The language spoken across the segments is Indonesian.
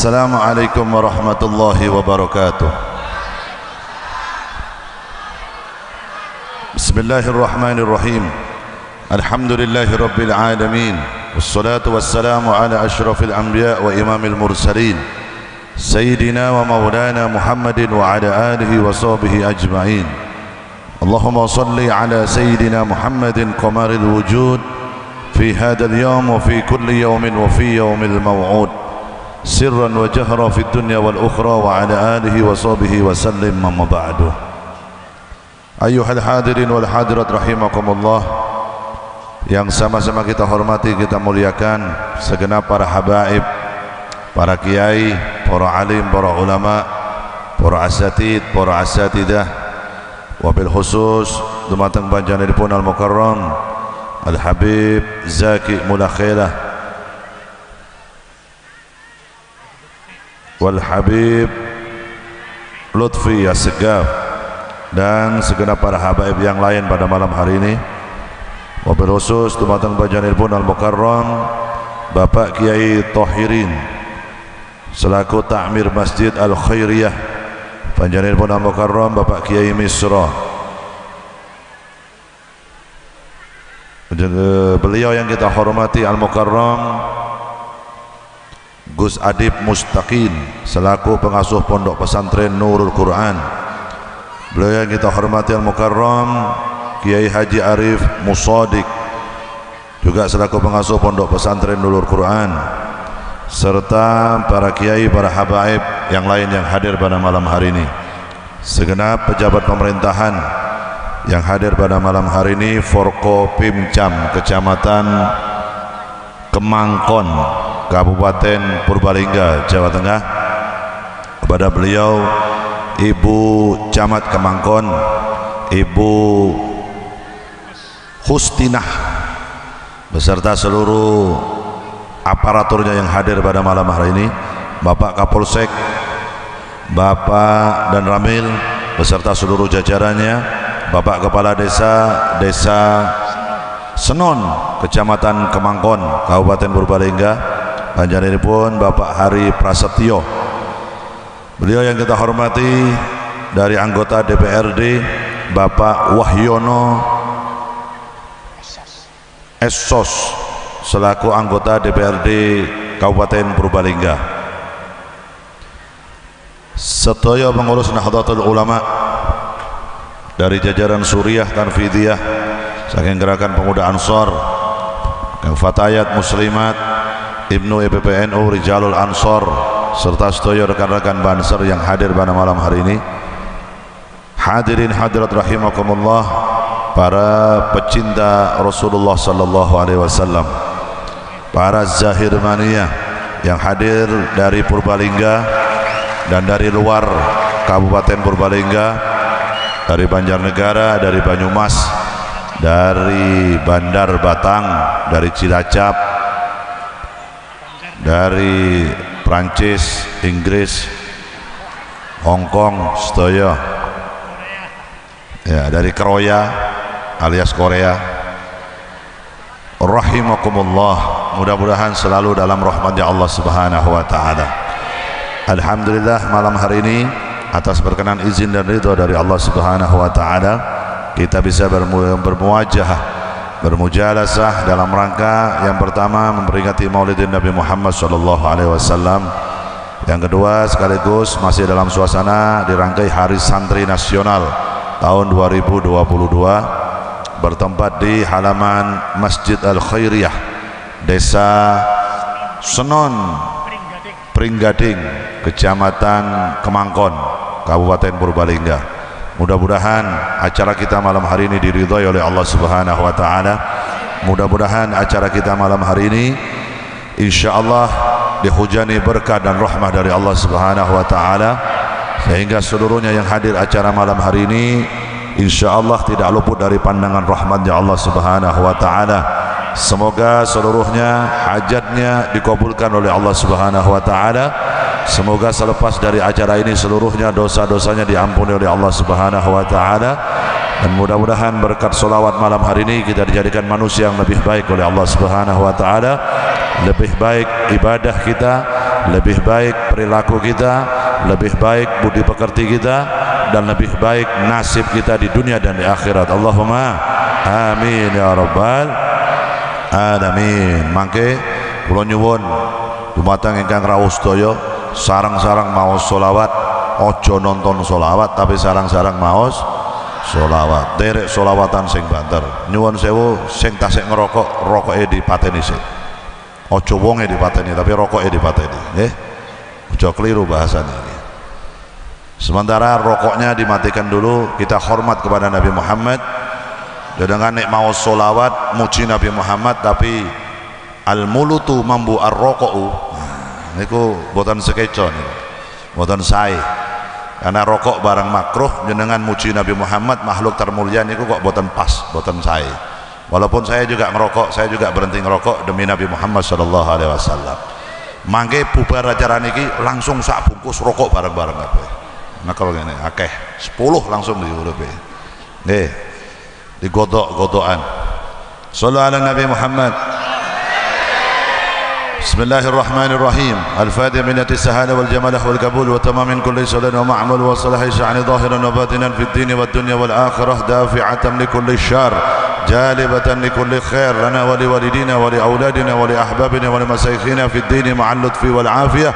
Assalamualaikum warahmatullahi wabarakatuh. Bismillahirrahmanirrahim. Alhamdulillahi rabbil alamin. Wassalatu wassalamu ala ashrafil anbiya wa imamil mursalin Sayyidina wa maulana Muhammadin wa ala alihi wa sahbihi ajma'in. Allahumma salli ala Sayyidina Muhammadin qamaril wujud fi hadal yawm wa fi kulli yawmin wa fi yawmil maw'ud sirran wa jahra fi dunya wal ukhra wa ala alihi wa sahbihi wa sallim. Amma ba'du. Ayyuhal hadirin wal hadirat rahimakumullah, yang sama-sama kita hormati, kita muliakan segenap para habaib, para kiai, para alim, para ulama, para asatid, para asatidah, wabil khusus dumateng panjenenganipun al mukarram al habib Zaki Mulakhailah wal habib Lutfi Assegaf dan segenap para habaib yang lain pada malam hari ini. Wabil khusus dumateng panjenenganipun al mukarram Bapak Kiai Thohirin selaku Ta'mir Masjid Al Khairiyah, panjenenganipun al mukarram Bapak Kiai Misra. Beliau yang kita hormati al mukarram Gus Adib Mustaqim selaku pengasuh Pondok Pesantren Nurul Quran. Beliau yang kita hormati al mukarram Kiai Haji Arif Musadik juga selaku pengasuh Pondok Pesantren Nurul Quran, serta para kiai, para habaib yang lain yang hadir pada malam hari ini. Segenap pejabat pemerintahan yang hadir pada malam hari ini, Forkopimcam Kecamatan Kemangkon, Kabupaten Purbalingga, Jawa Tengah. Kepada beliau Ibu Camat Kemangkon, Ibu Hustinah, beserta seluruh aparaturnya yang hadir pada malam hari ini, Bapak Kapolsek, Bapak dan Ramil beserta seluruh jajarannya, Bapak Kepala Desa Senon, Kecamatan Kemangkon, Kabupaten Purbalingga, panjenenganipun Bapak Hari Prasetyo. Beliau yang kita hormati dari anggota DPRD, Bapak Wahyono Essos selaku anggota DPRD Kabupaten Purbalingga. Sedaya pengurus Nahdlatul Ulama dari jajaran Suriah Tanfidiyah, saking gerakan pemuda Ansor, Kang Fatayat Muslimat, Ibnu EPPNU Rijalul Ansor, serta sedaya rekan-rekan Banser yang hadir pada malam hari ini. Hadirin hadirat rahimakumullah, para pecinta Rasulullah sallallahu alaihi wasallam, para zahir mania yang hadir dari Purbalingga dan dari luar Kabupaten Purbalingga, dari Banjarnegara, dari Banyumas, dari Bandar Batang, dari Cilacap, dari Prancis, Inggris, Hong Kong, sedaya ya, dari Kroya alias Korea. Rahimakumullah, mudah-mudahan selalu dalam rahmatnya Allah Subhanahu wa taala. Alhamdulillah, malam hari ini atas berkenan izin dan ridha dari Allah Subhanahu wa taala, kita bisa bermujalasah dalam rangka yang pertama memperingati Maulidin Nabi Muhammad sallallahu alaihi wasallam. Yang kedua sekaligus masih dalam suasana dirangkai Hari Santri Nasional tahun 2022, bertempat di halaman Masjid Al Khairiyah, Desa Senon Pringgading, Kecamatan Kemangkon, Kabupaten Purbalingga. Mudah-mudahan acara kita malam hari ini diridhai oleh Allah Subhanahu wa taala. Mudah-mudahan acara kita malam hari ini insyaallah dihujani berkah dan rahmah dari Allah Subhanahu wa taala, sehingga seluruhnya yang hadir acara malam hari ini insyaallah tidak luput dari pandangan rahmatnya Allah Subhanahu wa taala. Semoga seluruhnya hajatnya dikabulkan oleh Allah Subhanahu wa taala. Semoga selepas dari acara ini seluruhnya dosa-dosanya diampuni oleh Allah Subhanahu wa taala, dan mudah-mudahan berkat solawat malam hari ini kita dijadikan manusia yang lebih baik oleh Allah Subhanahu wa taala. Lebih baik ibadah kita, lebih baik perilaku kita, lebih baik budi pekerti kita, dan lebih baik nasib kita di dunia dan di akhirat. Allahumma amin ya rabbal alamin. Mangke kula nyuwun dumateng ingkang rawuh sedaya sarang-sarang maos selawat, ojo nonton selawat tapi sarang-sarang maos selawat. Derek selawatan sing banter. Nyuwun sewu sing tasik ngerokok, rokoke dipateni sik. Ojo wonge dipateni tapi rokoke dipateni, nggih. Ojo keliru bahasane iki. Sementara rokoknya dimatikan dulu, kita hormat kepada Nabi Muhammad. Dengan nek mau solawat muji Nabi Muhammad tapi al mulutu mambu ar rokoku, niku boten sekeco niku, boten sae. Karena rokok barang makruh, jenengan muji Nabi Muhammad makhluk termulia niku kok boten pas, boten sae. Walaupun saya juga ngerokok, saya juga berhenti ngerokok demi Nabi Muhammad sallallahu alaihi wasallam. Mangke bubar acara niki langsung sak bungkus rokok bareng-bareng kabeh. Nah kalau ngene akeh 10 langsung diurupe. Nggih. Digodok-godokan. Shallallahu ala Nabi Muhammad. Bismillahirrahmanirrahim. Al-Fatihah min as-sahala wal jamalah wal qabul wa tamam min kulli salan wa ma'mul wa salahi sha'ni zahiran wa batinan fid din wad dunya wal akhirah dafi'atan li kulli syarr جالبة لكل خير لنا ولوالدينا ولأولادنا ولأحبابنا ولمسايخنا في الدين مع اللطف والعافية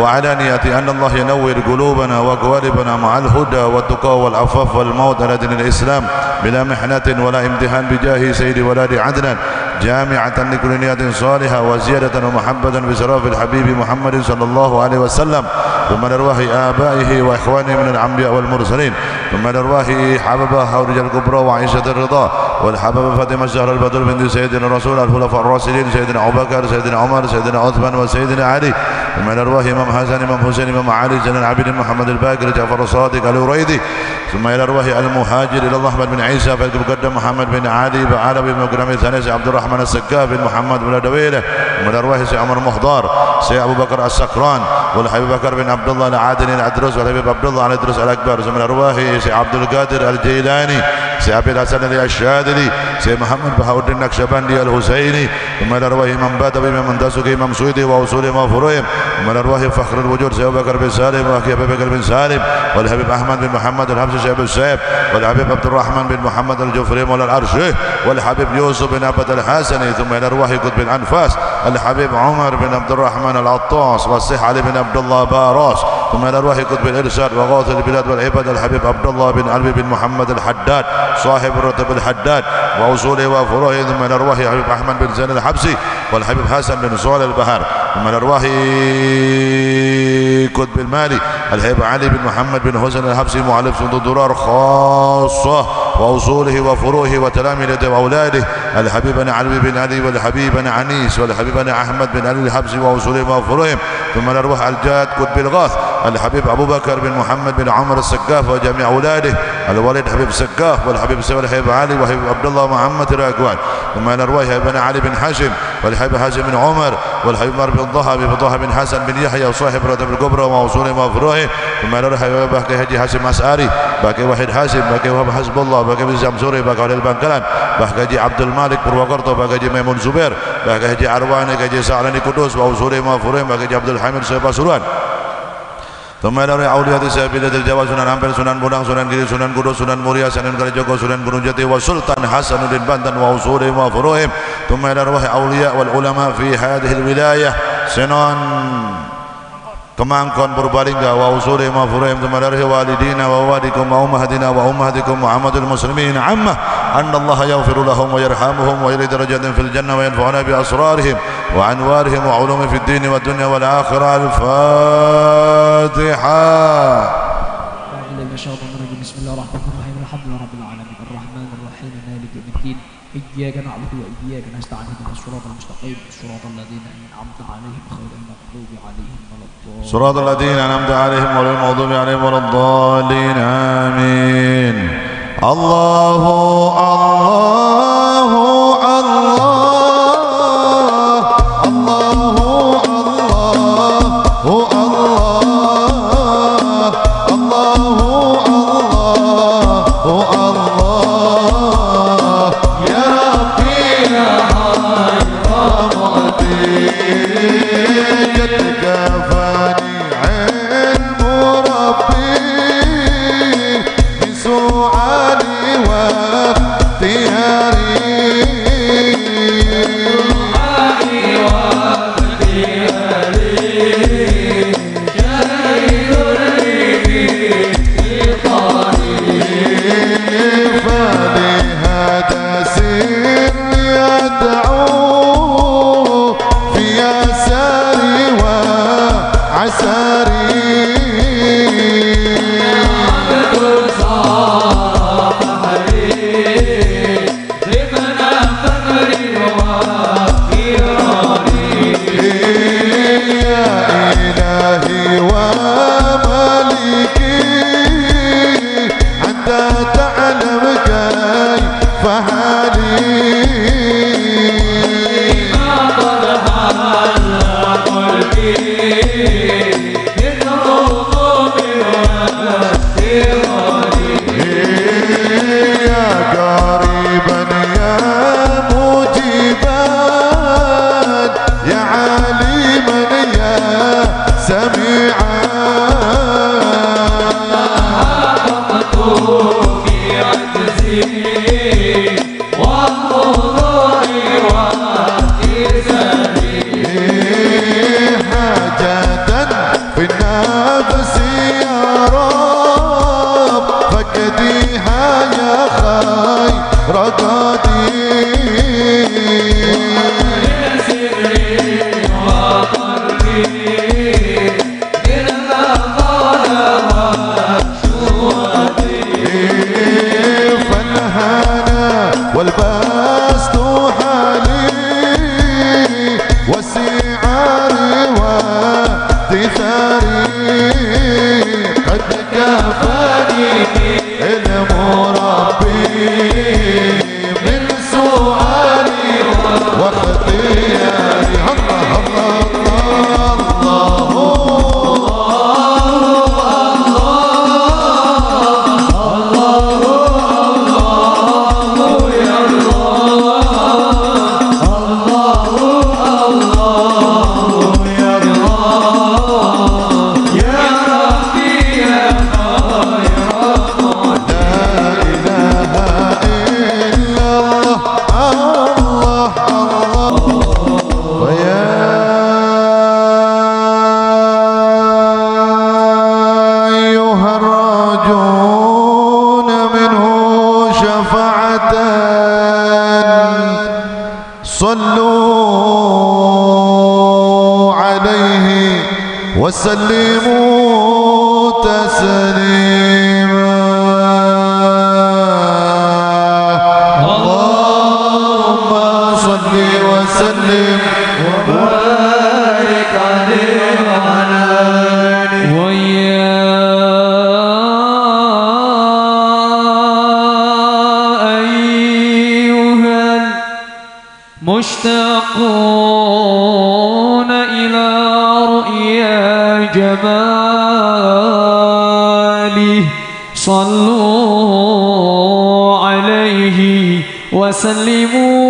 وعلانية أن الله ينور قلوبنا وقوالبنا مع الهدى والتقى والعفاف والموت على دين الإسلام بلا محنة ولا امتحان بجاه سيد ولاد عدنان جامعة لكل نية صالحة وزيادة ومحبة بشرف الحبيب محمد صلى الله عليه وسلم ثم لأرواح آبائه وإخوانه من الأنبياء والمرسلين ثم لأرواح حببه ورجال الكبرى وعيشة الرضا والحبب فاطمة الزهراء البدر بنت سيدنا الرسول الخلفاء الراشدين سيدنا أبو بكر سيدنا عمر سيدنا عثمان وسيدنا علي ثم لأرواح إمام حسن إمام حسين إمام علي زين العابدين محمد الباقر جعفر الصادق الوريدي ثم إلى أرواح المهاجر إلى الله أحمد بن عيسى فالمقدم محمد بن علي بعربي بن مكرم الثاني عبد الرحمن السكاف بن محمد بن دويلة ومن أرواح سي عمر مخضار سي أبو بكر السكران والحبيب بكر بن عبد الله العادل العدروس والحبيب عبد الله العدروس الأكبر ثم أرواح سي عبد القادر الجيلاني سي أبي الحسن الأشادلي سي محمد بهاء الدين النقشبندي الحسيني ثم إلى أرواح إمام بادوي إمام مندسوكي إمام سويدي وأصول وفروعهم ومن أرواح فخر الوجود سي أبو بكر بن سالم وأخي أبي بكر بن سالم والحبيب أحمد بن محمد الحبشي سي أبو السيف والحبيب عبد الرحمن بن محمد الجفري مولى العرش والحبيب يوسف بن عبد الحسني ثم إلى أرواح قطب الأنفاس الحبيب عمر بن عبد الرحمن العطاس والشيخ علي بن عبد الله باراس ثم إلى أرواح قطب الإرشاد وغوث البلاد والعباد الحبيب عبد الله بن علي بن محمد الحداد صاحب الرتب الحداد وأصوله وفروعه ثم إلى أرواح الحبيب أحمد بن زين الحبسي والحبيب حسن بن صالح البهار ثم إلى أرواح قطب المالي الحبيب علي بن محمد بن حسن الحبسي مؤلف سند الدرار خاصة وأصوله وفروعه وتلامذته وأولاده الحبيب علي بن علي والحبيب عنيس والحبيب أحمد بن علي الحبسي وأصوله وفروعهم ثم الأرواح الجاد قطب الغاث الحبيب أبو بكر بن محمد بن عمر السقاف وجميع أولاده الوالد حبيب سقاف والحبيب سيد الحبيب علي وحبيب عبد الله محمد الأكوان ثم الأرواح بن علي بن حاشم والحبيب هاشم بن عمر والحبيب عمر بن طه بن حسن بن يحيى وصاحب رتب الكبرى وأصوله وفروعه ثم الأرواح باقي حجي هاشم مساري باقي واحد حاشم باقي وهب حسب الله باقي بن سمسوري باقي علي البنكلان باقي حجي عبد المالك پروقرطو باقي حجي ميمون زبير باقي حجي عرواني حجي سعلاني قدوس وأصوله وفروعه باقي حجي عبد الحميد سيبا سروان ثم إلى أولياء سبيل الجواد سنن أمبل سنن بودang سنن كيري سنن قدوس سنن مريا سنن كالجوكو سنن gunung jati وسلطان حسن بن بندن وأصوله وفروعهم ثم إلى روح أولياء والعلماء في هذه الولاية سنن Kemangkon Purbalingga wa usulihim wa furuhim thumma darhi walidina wa walidikum wa ummahatina wa ummahatikum wa ammatul muslimin amma anna Allah yaghfiru lahum wa yarhamuhum wa yali darajatin fil jannah wa yanfa'una bi asrarihim wa anwarihim wa ulumi fid din wa dunya wal akhirah. Al-Fatiha. Bismillahirrahmanirrahim. Alhamdulillahi rabbil alamin arrahmanir rahim maliki yawmiddin iyyaka na'budu wa iyyaka nasta'in ihdinas siratal mustaqim siratal ladzina an'amta 'alaihim ghairil maghdubi 'alaihim صراط الذين أنعمت عليهم غير المغضوب عليهم ولا الضالين آمين. الله الله الله الله الله الله الله الله يا ربي يا خير رحمتي عساري صلوا عليه وسلموا تسليما. اللهم صل وسلم وبارك عليه وعلى آله ويا أيها المشتاقون إلى رؤيا جماله صلوا عليه وسلموا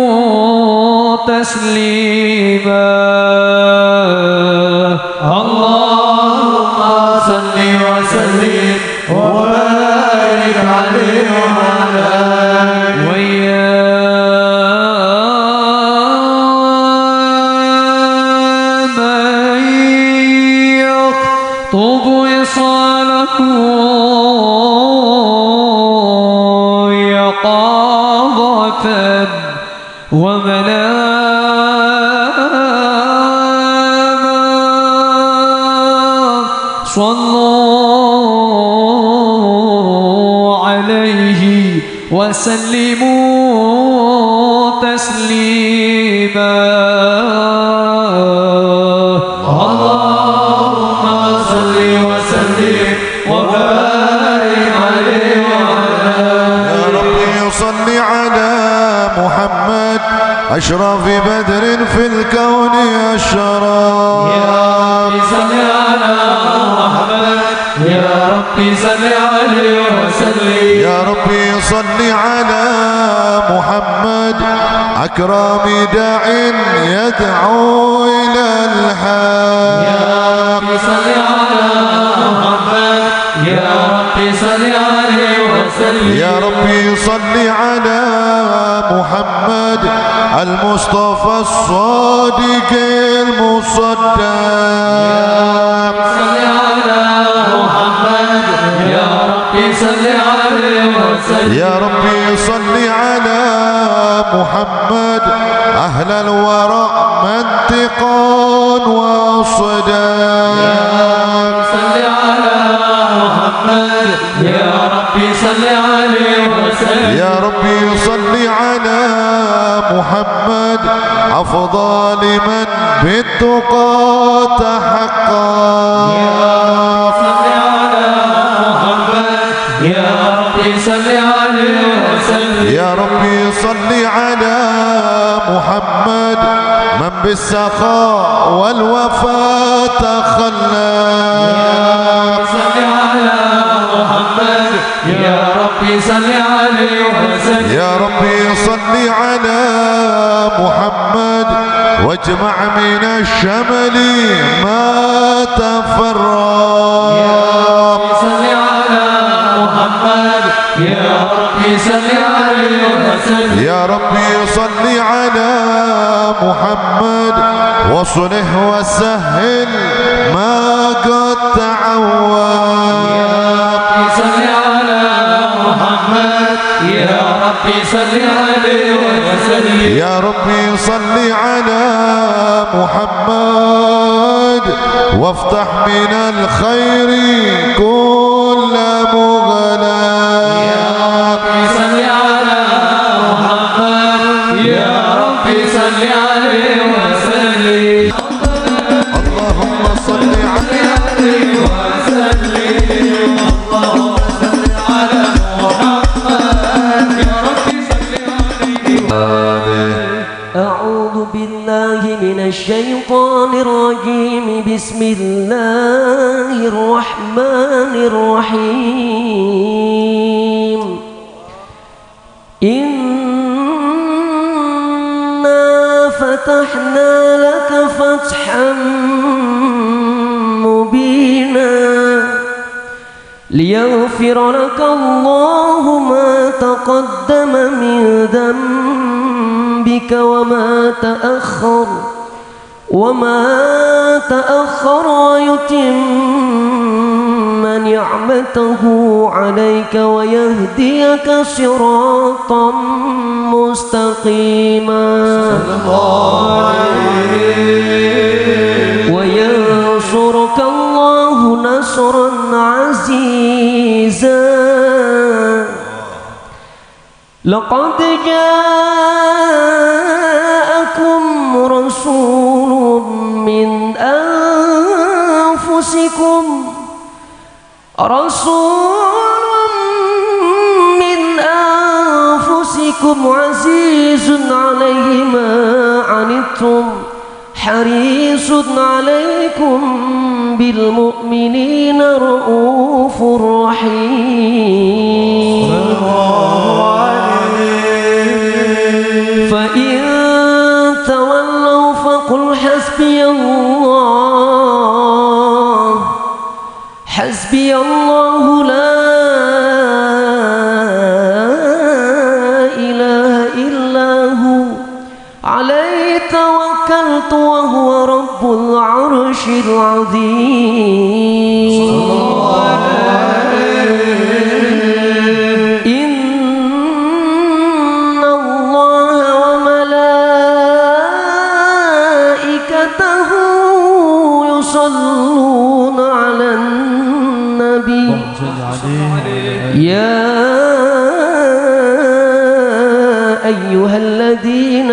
تسليما. اللهم صل وسلم وبارك عليه وعلى آله. ويا من يخطب وصاله يقظة ومناما صلوا عليه وسلموا تسليما. اللهم صل وسلم وبارك عليه وعلى آله. يا ربي صل على محمد أشرف بدر في الكون أشرف. يا ربي صل على محمد يا ربي صل عليه وسلم. يا ربي صل على محمد أكرم داع يدعو إلى الحق. يا ربي صل على محمد يا ربي صل عليه وسلم. يا ربي صل على محمد المصطفى الصادق المصدق. صل على محمد يا ربي صل عليه وسلم. يا ربي صل على محمد أهل الورع منطقا وصداق. صل عليه وسلم يا ربي صل على محمد أفضل من بالتقى تحقق. يا ربي صل عليه وسلم يا ربي صل على محمد من بالسخاء والوفاء تخلى. صل على محمد يا ربي صل عليه وسلم يا ربي صل على محمد واجمع من الشمل ما تفرق. صل على محمد يا ربي صل عليه وسلم يا ربي صل على محمد وصلح وسهل ما قد تعود. صل على محمد يا ربي صل عليه وسلم يا ربي صل على محمد وافتح من الخير كل مغلق. يا ربي صل على محمد يا ربي صل عليه وسلم اللهم صل عليه وسلم اللهم صل على محمد يا ربي صل عليه. أعوذ بالله من الشيطان الرجيم. بسم الله الرحمن الرحيم. إنا فتحنا لك فتحا مبينا ليغفر لك الله ما تقدم من ذنبك وما تأخر ويتم نعمته عليك ويهديك صراطا مستقيما وينصرك الله نصرا عزيزا. لقد جاءكم رسول من أنفسكم عزيز عليه ما عنتم حريص عليكم بالمؤمنين رؤوف رحيم. فإن تولوا فقل حسبي الله لا إله إلا هو عليه توكلت وهو رب العرش العظيم. إن الله وملائكته يصلون على النبي يا أيها الذين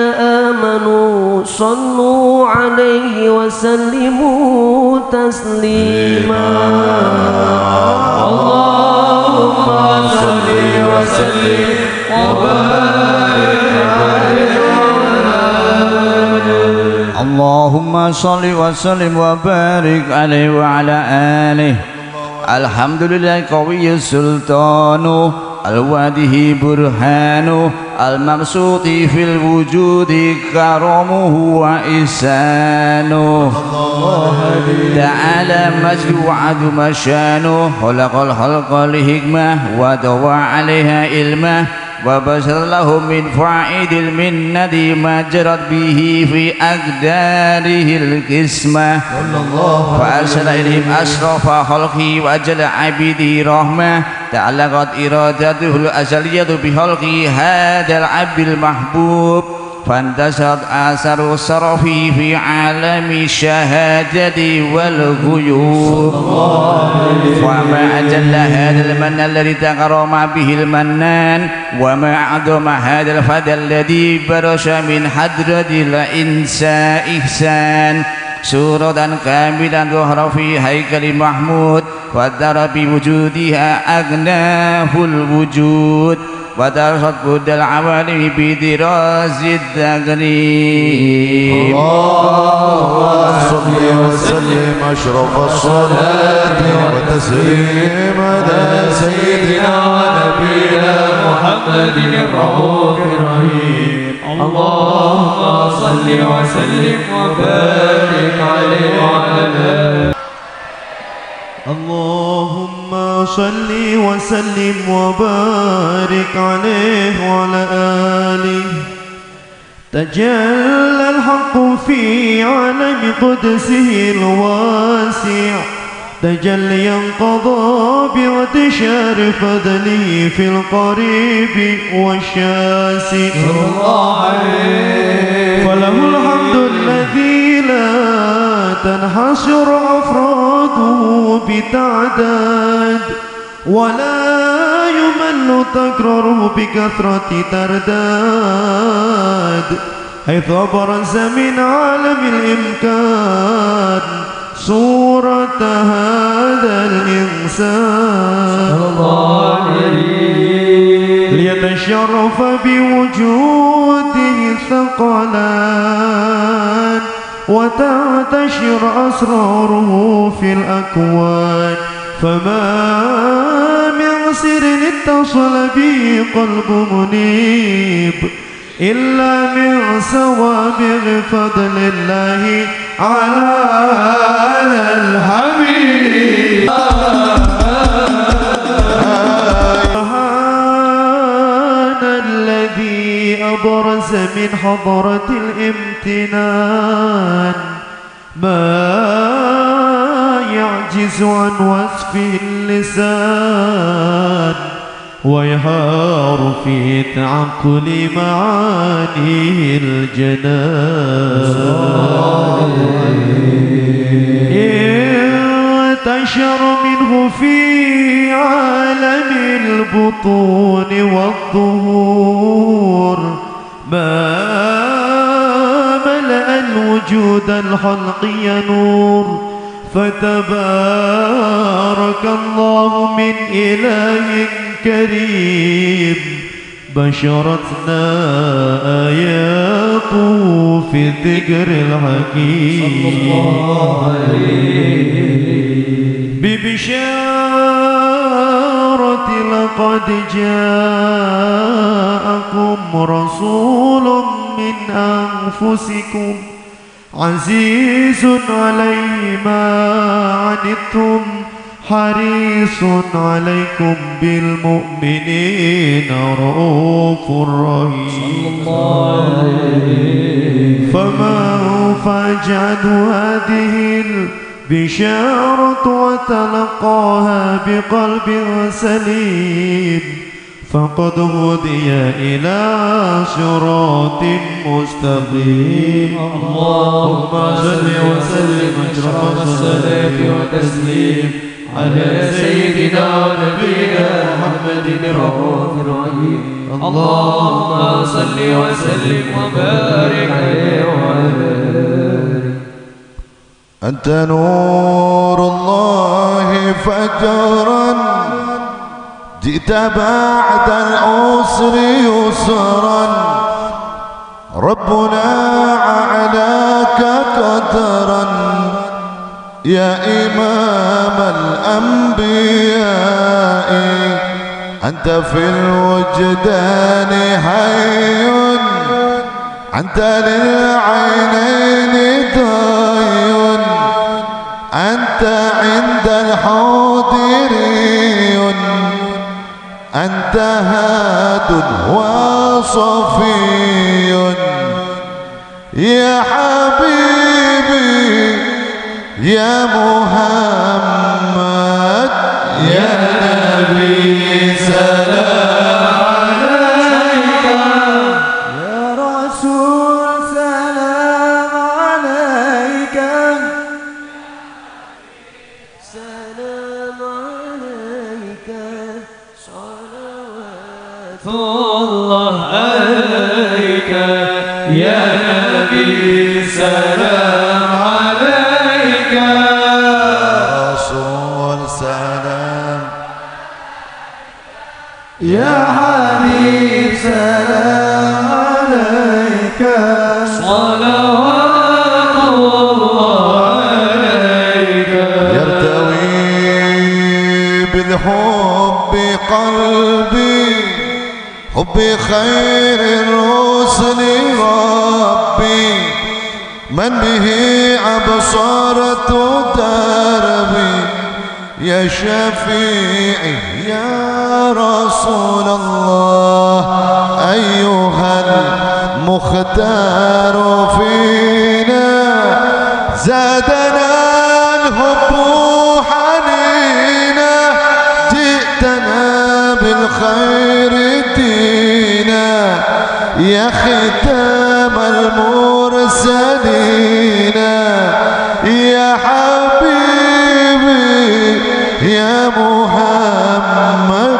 آمنوا صلوا عليه وسلموا تسليما. اللهم صل وسلم وبارك عليه. اللهم صل وسلم وبارك عليه وعلى آله. الحمد لله قوي السلطان الواده برهانه المبسوط في الوجود كرمه وإحسانه تعالى مجد وعظم شانه خلق الخلق لحكمة ودوى عليها علمه وبشر لهم من فائد المنة ما جرت به في أقداره القسمة فأرسل إليهم أشرف خلقه وأجل عبيده رحمة تعلقت إرادته الأزلية بخلقه هذا العبد المحبوب فانتشرت آثار الشرف في عالم الشهادة والغيوب وما أجل هذا المن الذي تكرم به المنان وما أعظم هذا الفضل الذي برش من حضرة الإنسان إحسان سورة كاملة ظهر في هيكل محمود ودار بوجودها أغناه الوجود ودرست بود العوالم بدراس التقريب. اللهم صل وسلم أشرف الصلاة وتسليم على سيدنا ونبينا محمد الرؤوف الرحيم. اللهم صل وسلم وبارك عليه وعلى آله. اللهم صل وسلم وبارك عليه وعلى آله. تجلى الحق في عالم قدسه الواسع تجليا قضى بانتشار فضله في القريب والشاسع فله الحمد الذي لا تنحصر أفراده بتعداد ولا يمل تكراره بكثرة ترداد حيث أبرز من عالم الإمكان صورة هذا الإنسان ليتشرف بوجوده الثقلان وتنتشر أسراره في الأكوان فما من سر اتصل به قلب منيب إلا من سوابغ فضل الله على الحبيب. سبحان الذي أبرز من حضرة الامتنان ما يعجز عن وصفه اللسان ويحار في تعقل معانيه الجنان انتشر منه في عالم البطون والظهور ما ملأ الوجود الخلقي نور فتبارك الله من إله كريم بشرتنا آياته في الذكر الحكيم ببشارة لقد جاءكم رسول من أنفسكم عزيز عليه ما عنتم حريص عليكم بالمؤمنين رؤوف رحيم فمن فاجأته هذه البشارة وتلقاها بقلب سليم فقد هدي إلى صراط مستقيم. اللهم صل وسلم أشرف الصلاة والتسليم على سيدنا ونبينا محمد الرؤوف الرحيم. اللهم صل وسلم وبارك عليه وعلى آله. أنت نور الله فجرا جئت بعد العسر يسرا ربنا أعلاك قدرا يا إمام الأنبياء أنت في الوجدان حي أنت للعينين ضي أنت عند الحاضرين أنت هاد وصفي يا حبيبي يا محمد يا نبي سلام عليك يا رسول سلام عليك صلوات الله عليك يا نبي سلام عليك يا رسول سلام يا حبيب سلام عليك صلوات الله عليك يرتوي بالحب قلبي حب خير الرسل ربي من به أبصرت دربي يا شفيعي يا رسول الله أيها المختار فينا زادنا الحب حنينا جئتنا بالخير دينا يا ختام المرسلين يا حبيبي يا محمد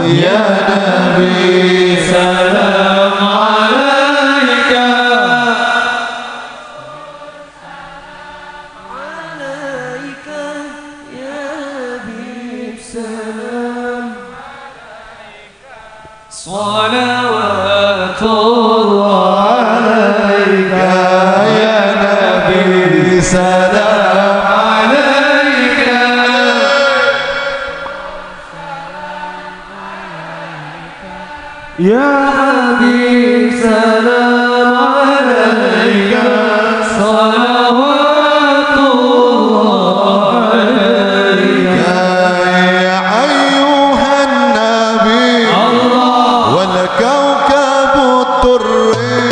يا نبي سلام عليك عليك يا حبيب سلام صلوات الله عليك يا نبي سلام عليك يا حبيب سلام عليك صلوات الله عليك يا أيها النبي والكوكب الدري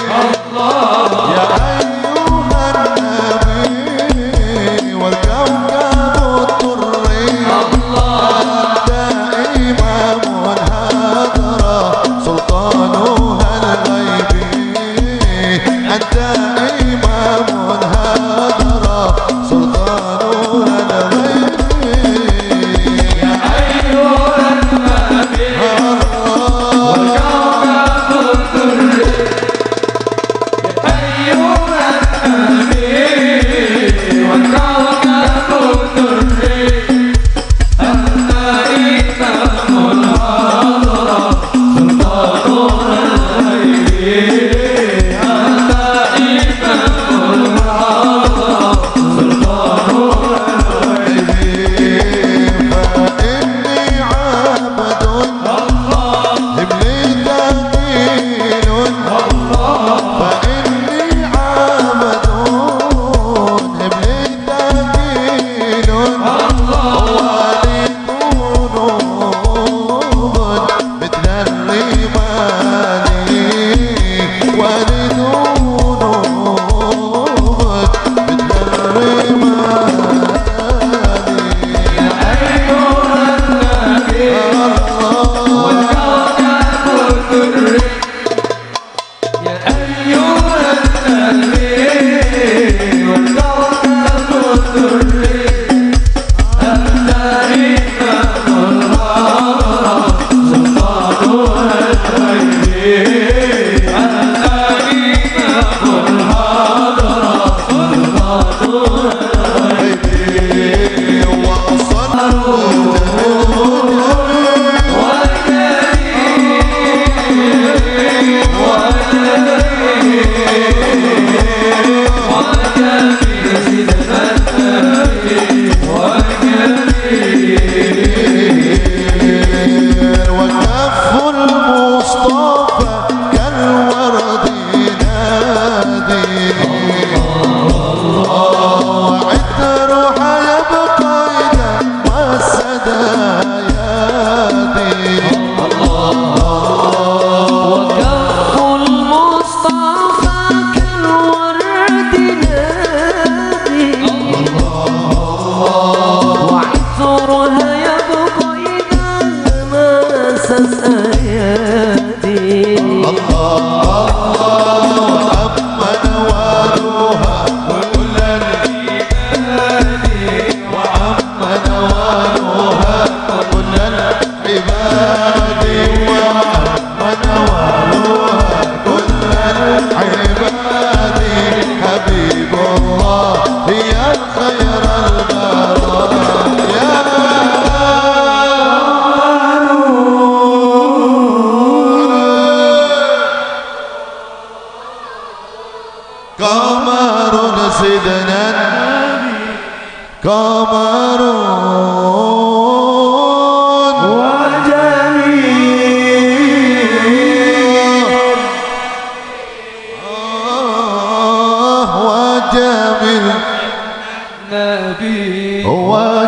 يا أيها النبي والكوكب الدري أنت إمام الهدرة سلطان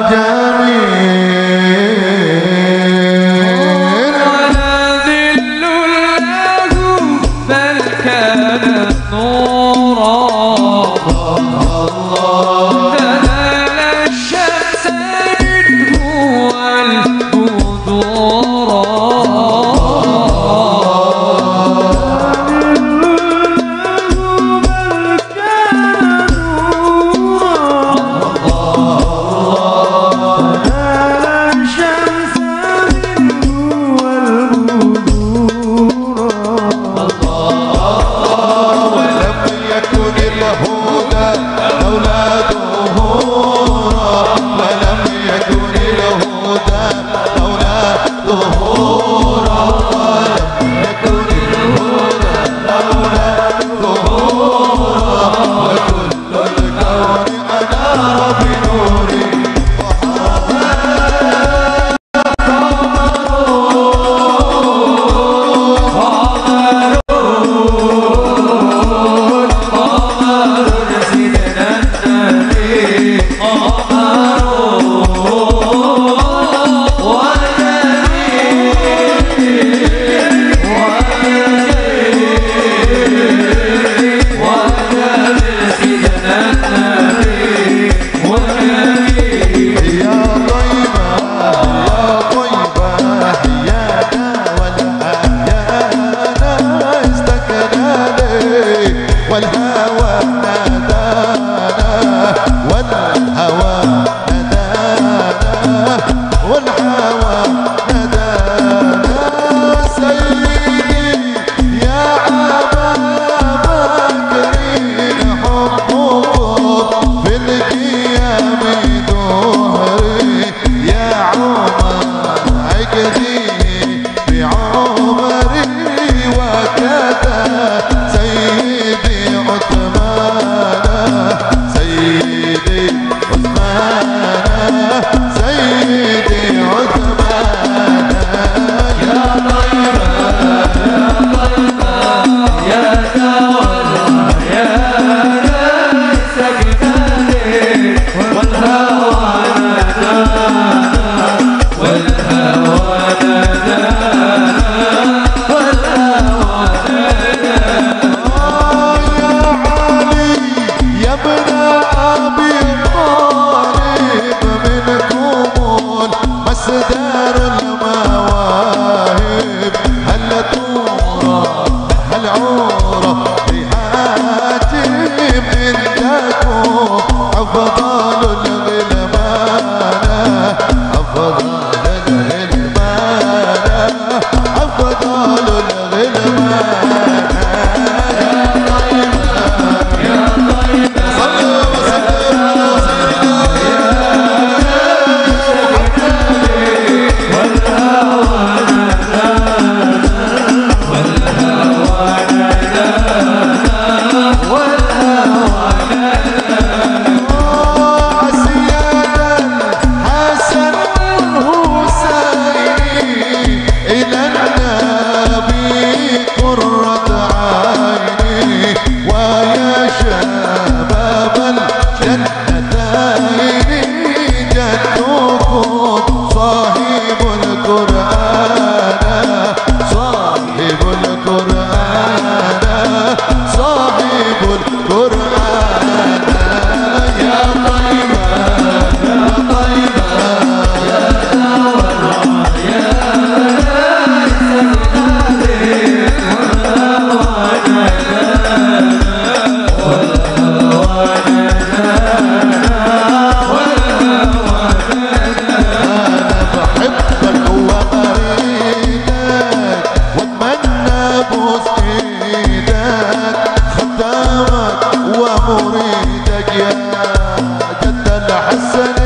جميل ولا ذل له بل كان نورا تنال الشمس منه الحسن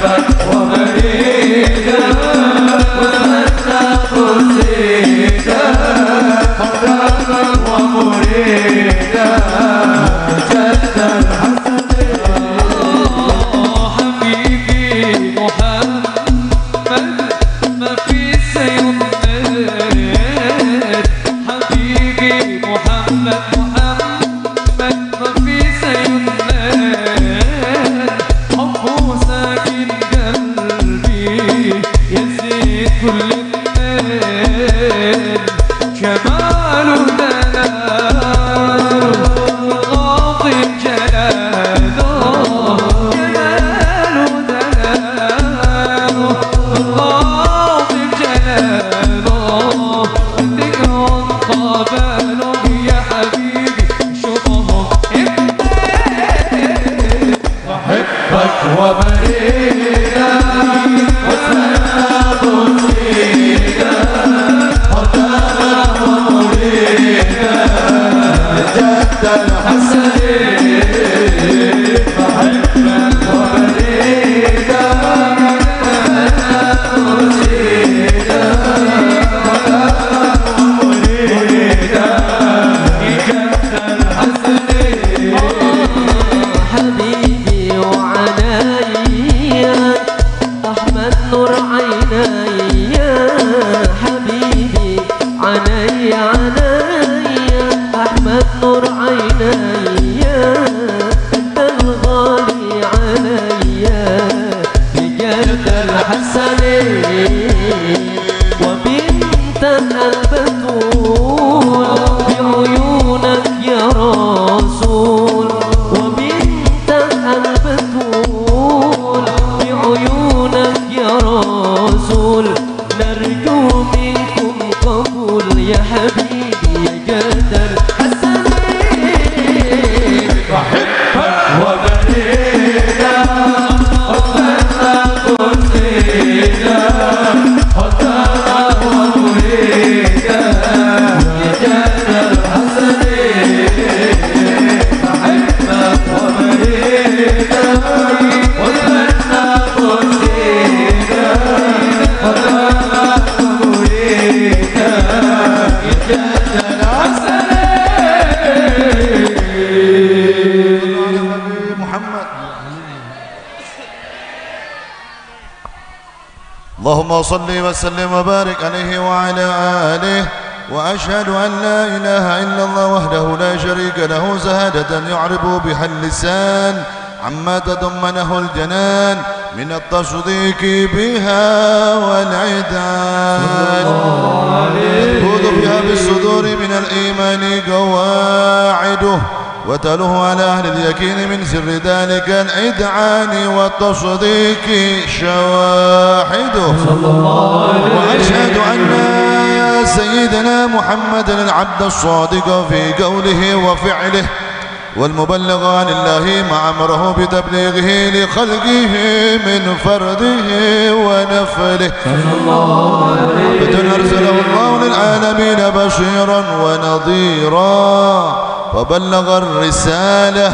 أحبك ومريدا وأتمنى قصيدا خداما ومريدا جد الحسن حبيبي محمد ما في سيمد حبيبي محمد ما في سيمد حبه ساكن قلبي يزيد كل الليل جماله دلاله غاضب جلاله جلاله دلاله غاضب جلاله ذكر قبله يا حبيبي شوفهم أحبك ومريدا وأتمنى قصيدا خداما ومريدا جد الحسن أحبك ومريدا وأتمنى قصيدا خداما ومريدا جد الحسن حبيبي وعناي أحمد نور عيني حبيبي عناي أحمد نور عيني أنت الغالي علي بجد الحسن وبنت البتول بعيونك يا رسول وبنت البتول بعيونك يا رسول نرجو منكم قبول يا حبيبي يا جد الحسن أحبك ومريدا وأتمنى قصيدا خداما ومريدا جد الحسن أحبك ومريدا وأتمنى قصيدا خداما ومريدا جد الحسن محمد اللهم صل وسلم وبارك عليه وعلى آله وأشهد أن لا إله إلا الله وحده لا شريك له زهادة يعرب بها اللسان عما تضمنه الجنان من التصديق بها والعدان تفوض بها بالصدور من الإيمان قواعده وتلوه على أهل اليقين من سر ذلك الإدعان والتصديق شواحده وأشهد أن سيدنا محمد العبد الصادق في قوله وفعله والمبلغ عن الله ما أمره بتبليغه لخلقه من فرده ونفله أرسله الله للعالمين بشيرا ونظيرا وبلغ الرسالة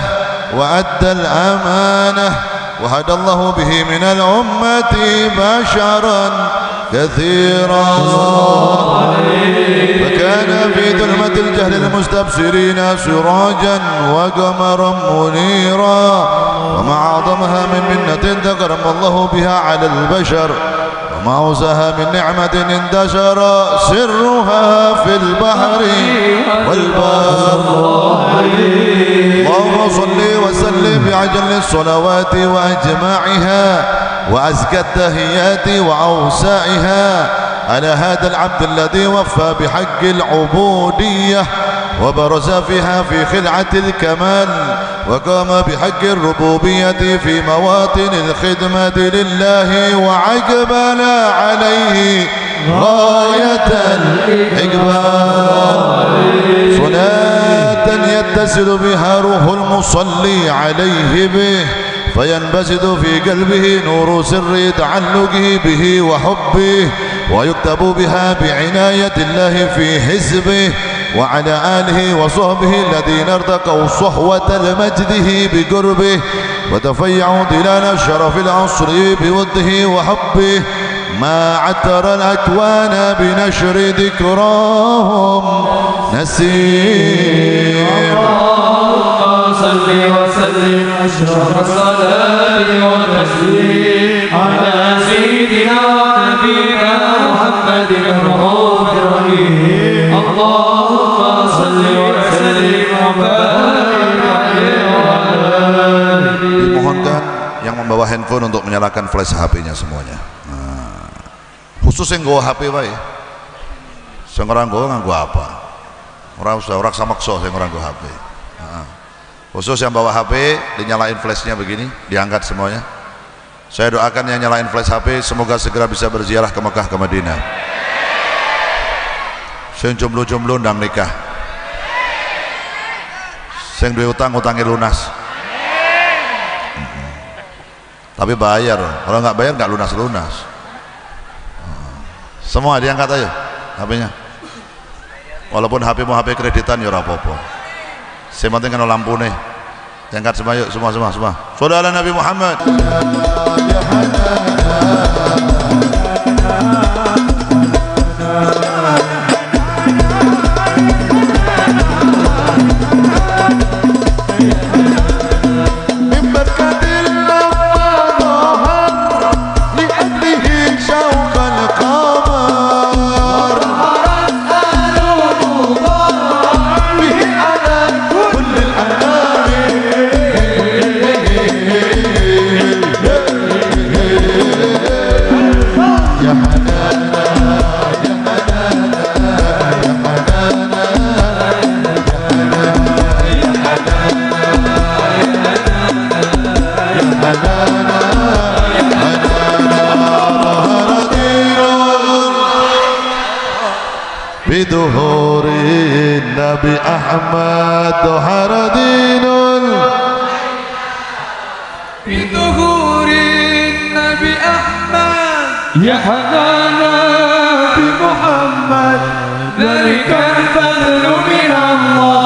وأدى الأمانة وهدى الله به من الأمة بشرا كثيرا فكان في ظلمة الجهل المستبصرين سراجا وقمرا منيرا وما أعظمها من منة تكرم الله بها على البشر وما أوسها من نعمة انتشر سرها في البحر والبر اللهم صل وسلم بعجل الصلوات وأجمعها وأزكى التهيات وأوسائها على هذا العبد الذي وفى بحق العبودية وبرز فيها في خلعة الكمال وقام بحق الربوبية في مواطن الخدمة لله وأقبل عليه غاية الإقبال صلاة يتصل بها روح المصلي عليه به فينبسط في قلبه نور سر تعلقه به وحبه ويكتب بها بعناية الله في حزبه وعلى آله وصحبه الذين ارتقوا صحوة مجده بقربه وتفيعوا ظلال شرف العصر بوده وحبه ما عتر الأكوان بنشر ذكراهم نسيم. اللهم صل وسلم أشرف الصلاة والتسليم على سيدنا ونبينا محمد الرؤوف الرحيم. اللهم صل وسلم وبارك عليه وعلى آله. Dimohonkan yang membawa handphone untuk menyalakan flash HP-nya semuanya. Khusus yang gawa HP wae. Sing ora nganggo apa? Ora usah ora samaksa sing ora nggo HP. Khusus yang bawa HP dinyalain flashnya begini, diangkat semuanya. Saya doakan yang nyalain flash HP semoga segera bisa berziarah ke Mekah ke Madinah. Sing jomblo-jomblo ndang nikah. Sing duwe utang utangnya lunas. Tapi bayar, kalau nggak bayar nggak lunas-lunas. Semua diangkat aja HP-nya. Walaupun HP mau HP kreditan ya ora apa-apa. Yang penting kan lampu nih. Diangkat semua yuk, semua. Saudara Nabi Muhammad. بظهور النبي أحمد ظهر دين بظهور النبي أحمد يا حنانا بمحمد ذلك الفضل من الله.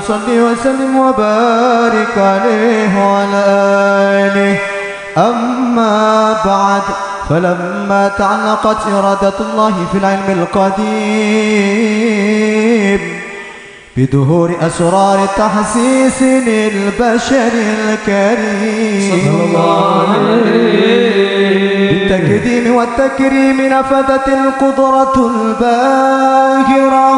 صل وسلم وبارك عليه وعلى آله. أما بعد، فلما تعلقت إرادة الله في العلم القديم بظهور أسرار تحسيس للبشر الكريم صلى الله عليه. بالتكريم والتكريم نفذت القدرة الباهرة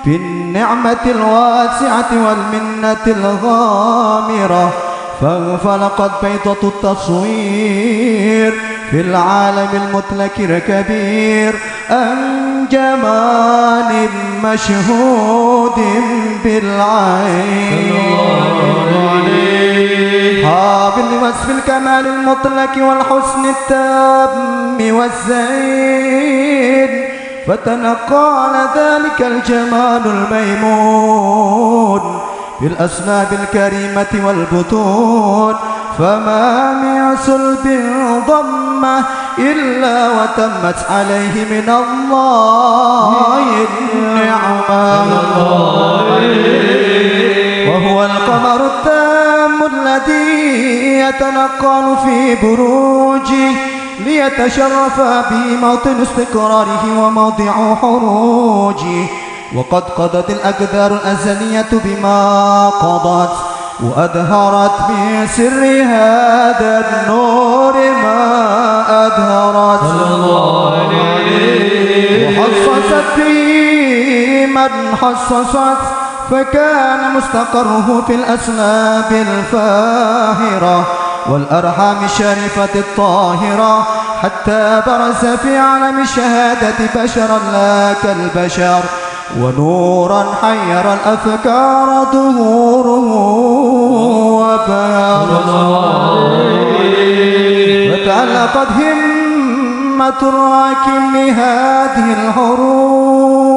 بالنعمة الواسعة والمنة الغامرة، فانفلقت بيضة التصوير في العالم المطلق الكبير عن جمال مشهود بالعين، قابل لوصف الكمال المطلق والحسن التام والزين، فتنقل ذلك الجمال الميمون بالأسناب الكريمة والبطون، فما من صلب ضمة إلا وتمت عليه من الله النعمة، وهو القمر التام الذي يتنقل في بروجه ليتشرف به موطن استقراره وموضع حروجه، وقد قضت الأقدار الأزلية بما قضت، وأظهرت من سر هذا النور ما أظهرت، وحصصت به من حصصت، فكان مستقره في الأسناب الفاهرة والأرحام الشريفة الطاهرة، حتى برز في عالم الشهادة بشرا لا كالبشر، ونورا حير الأفكار ظهوره وبارز، فتعلقت همة الراكب لهذه الحروف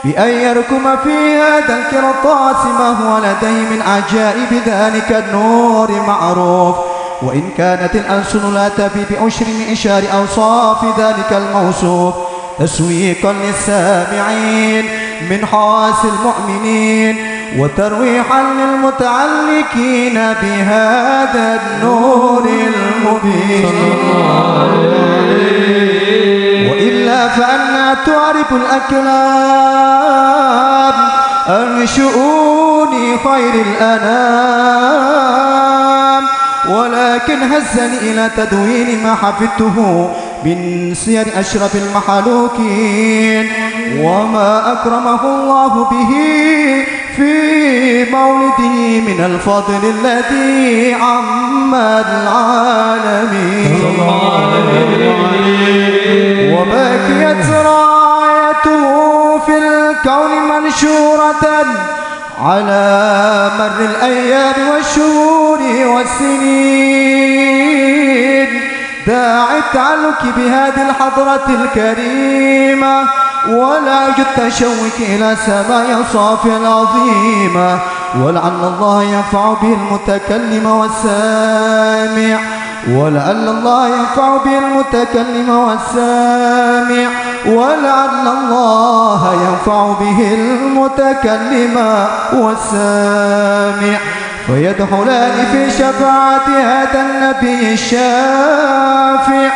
بأن يركم في هذا القرطاس ما هو لديه من عجائب ذلك النور معروف، وإن كانت الألسن لا تفي بعشر معشار أوصاف ذلك الموصوف، تسويقا للسامعين من حواس المؤمنين، وترويحا للمتعلقين بهذا النور المبين، وإلا فأنا تعرف الأكلام عن شؤون خير الأنام، ولكن هزني إلى تدوين ما حفظته من سير أشرف المخلوقين، وما أكرمه الله به في مولده من الفضل الذي عم العالمين، وبكيت رايته في الكون منشورة على مر الأيام والشهور والسنين، داعي التعلق بهذه الحضرة الكريمة، ولا يوجد تشوق إلى سماء صافية العظيمة، ولعل الله ينفع به المتكلم والسامع، ولعل الله ينفع به المتكلم والسامع، ولعل الله ينفع به المتكلم والسامع، فيدخلان في شفاعة هذا النبي الشافع،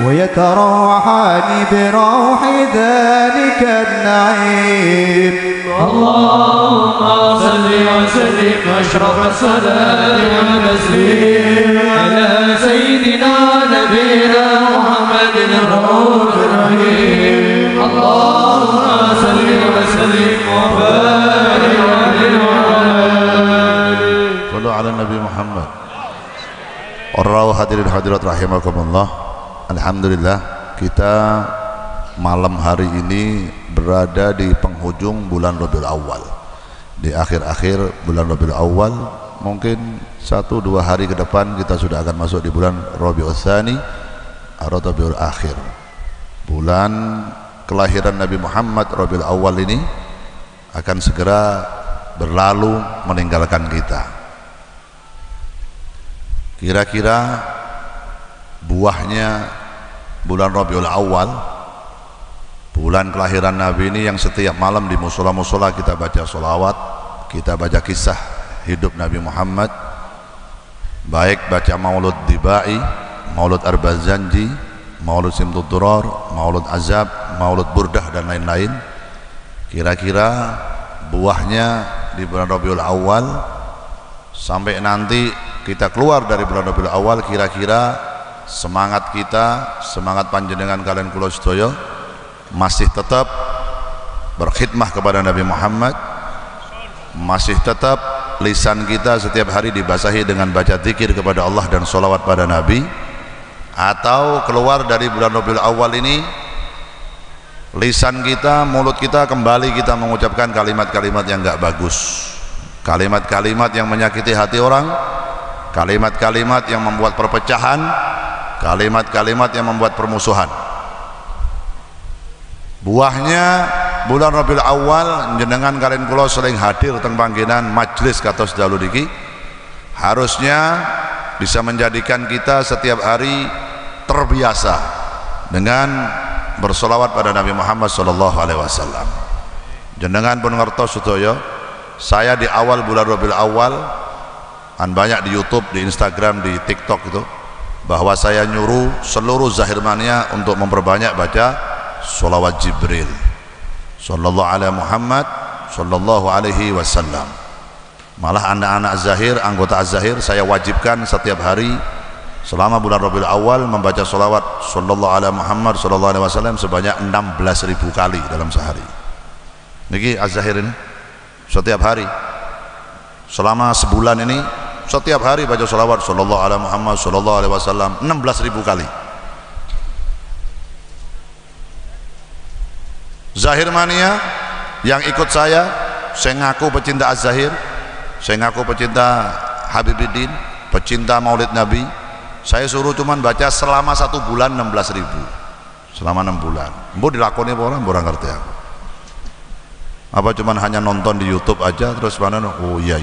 ويتروحان بروح ذلك النعيم. اللهم صل وسلم أشرف الصلاة والتسليم على سيدنا نبينا محمد الرؤوف الرحيم. اللهم صل وسلم وبارك عليه وعلى آله. Sallu ala Nabi Muhammad. Orang hadirin hadirat rahimakumullah. Alhamdulillah, kita malam hari ini berada di penghujung bulan Rabiul Awal, di akhir-akhir bulan Rabiul Awal. Mungkin 1-2 hari ke depan kita sudah akan masuk di bulan Rabiul Tsani atau Rabiul Akhir. Bulan kelahiran Nabi Muhammad Rabiul Awal ini akan segera berlalu meninggalkan kita. Kira-kira buahnya bulan Rabiul Awal, bulan kelahiran Nabi ini, yang setiap malam di musola-musola kita baca sholawat, kita baca kisah hidup Nabi Muhammad, baik baca maulud Dibai, maulud Arbazanji, maulud Simtuturor, maulud Azab, maulud Burdah dan lain-lain. Kira-kira buahnya di bulan Rabiul Awal sampai nanti kita keluar dari bulan Rabiul Awal, kira-kira semangat kita, semangat panjenengan kalian kula sedaya masih tetap berkhidmah kepada Nabi Muhammad, masih tetap lisan kita setiap hari dibasahi dengan baca zikir kepada Allah dan sholawat pada Nabi, atau keluar dari bulan Rabiul Awal ini lisan kita, mulut kita kembali kita mengucapkan kalimat-kalimat yang enggak bagus, kalimat-kalimat yang menyakiti hati orang, kalimat-kalimat yang membuat perpecahan, kalimat-kalimat yang membuat permusuhan. Buahnya bulan Rabiul Awal jenengan kalian kula sering hadir teng panggenan majelis kados dalu niki, harusnya bisa menjadikan kita setiap hari terbiasa dengan bersolawat pada Nabi Muhammad SAW. Jenengan pun ngertos sedaya, saya di awal bulan Rabiul Awal banyak di YouTube, di Instagram, di TikTok itu, bahwa saya nyuruh seluruh Zahirmania untuk memperbanyak baca sholawat Jibril sallallahu alaihi Muhammad sallallahu alaihi wasallam. Malah anak-anak Zahir, anggota Az-Zahir, saya wajibkan setiap hari selama bulan Rabiul Awal membaca sholawat sallallahu alaihi Muhammad sallallahu alaihi wasallam sebanyak 16.000 kali dalam sehari. Niki Az-Zahir ini setiap hari selama sebulan ini setiap hari baca sholawat sallallahu alaihi Muhammad sallallahu alaihi wasallam 16.000 kali. Zahirmania yang ikut saya ngaku pecinta Az-Zahir, saya ngaku pecinta Habibuddin, pecinta Maulid Nabi, saya suruh cuman baca selama 1 bulan 16.000 selama 6 bulan. Mbok dilakoni apa orang, orang ngerti aku. Apa cuman hanya nonton di YouTube aja terus mana? Oh iya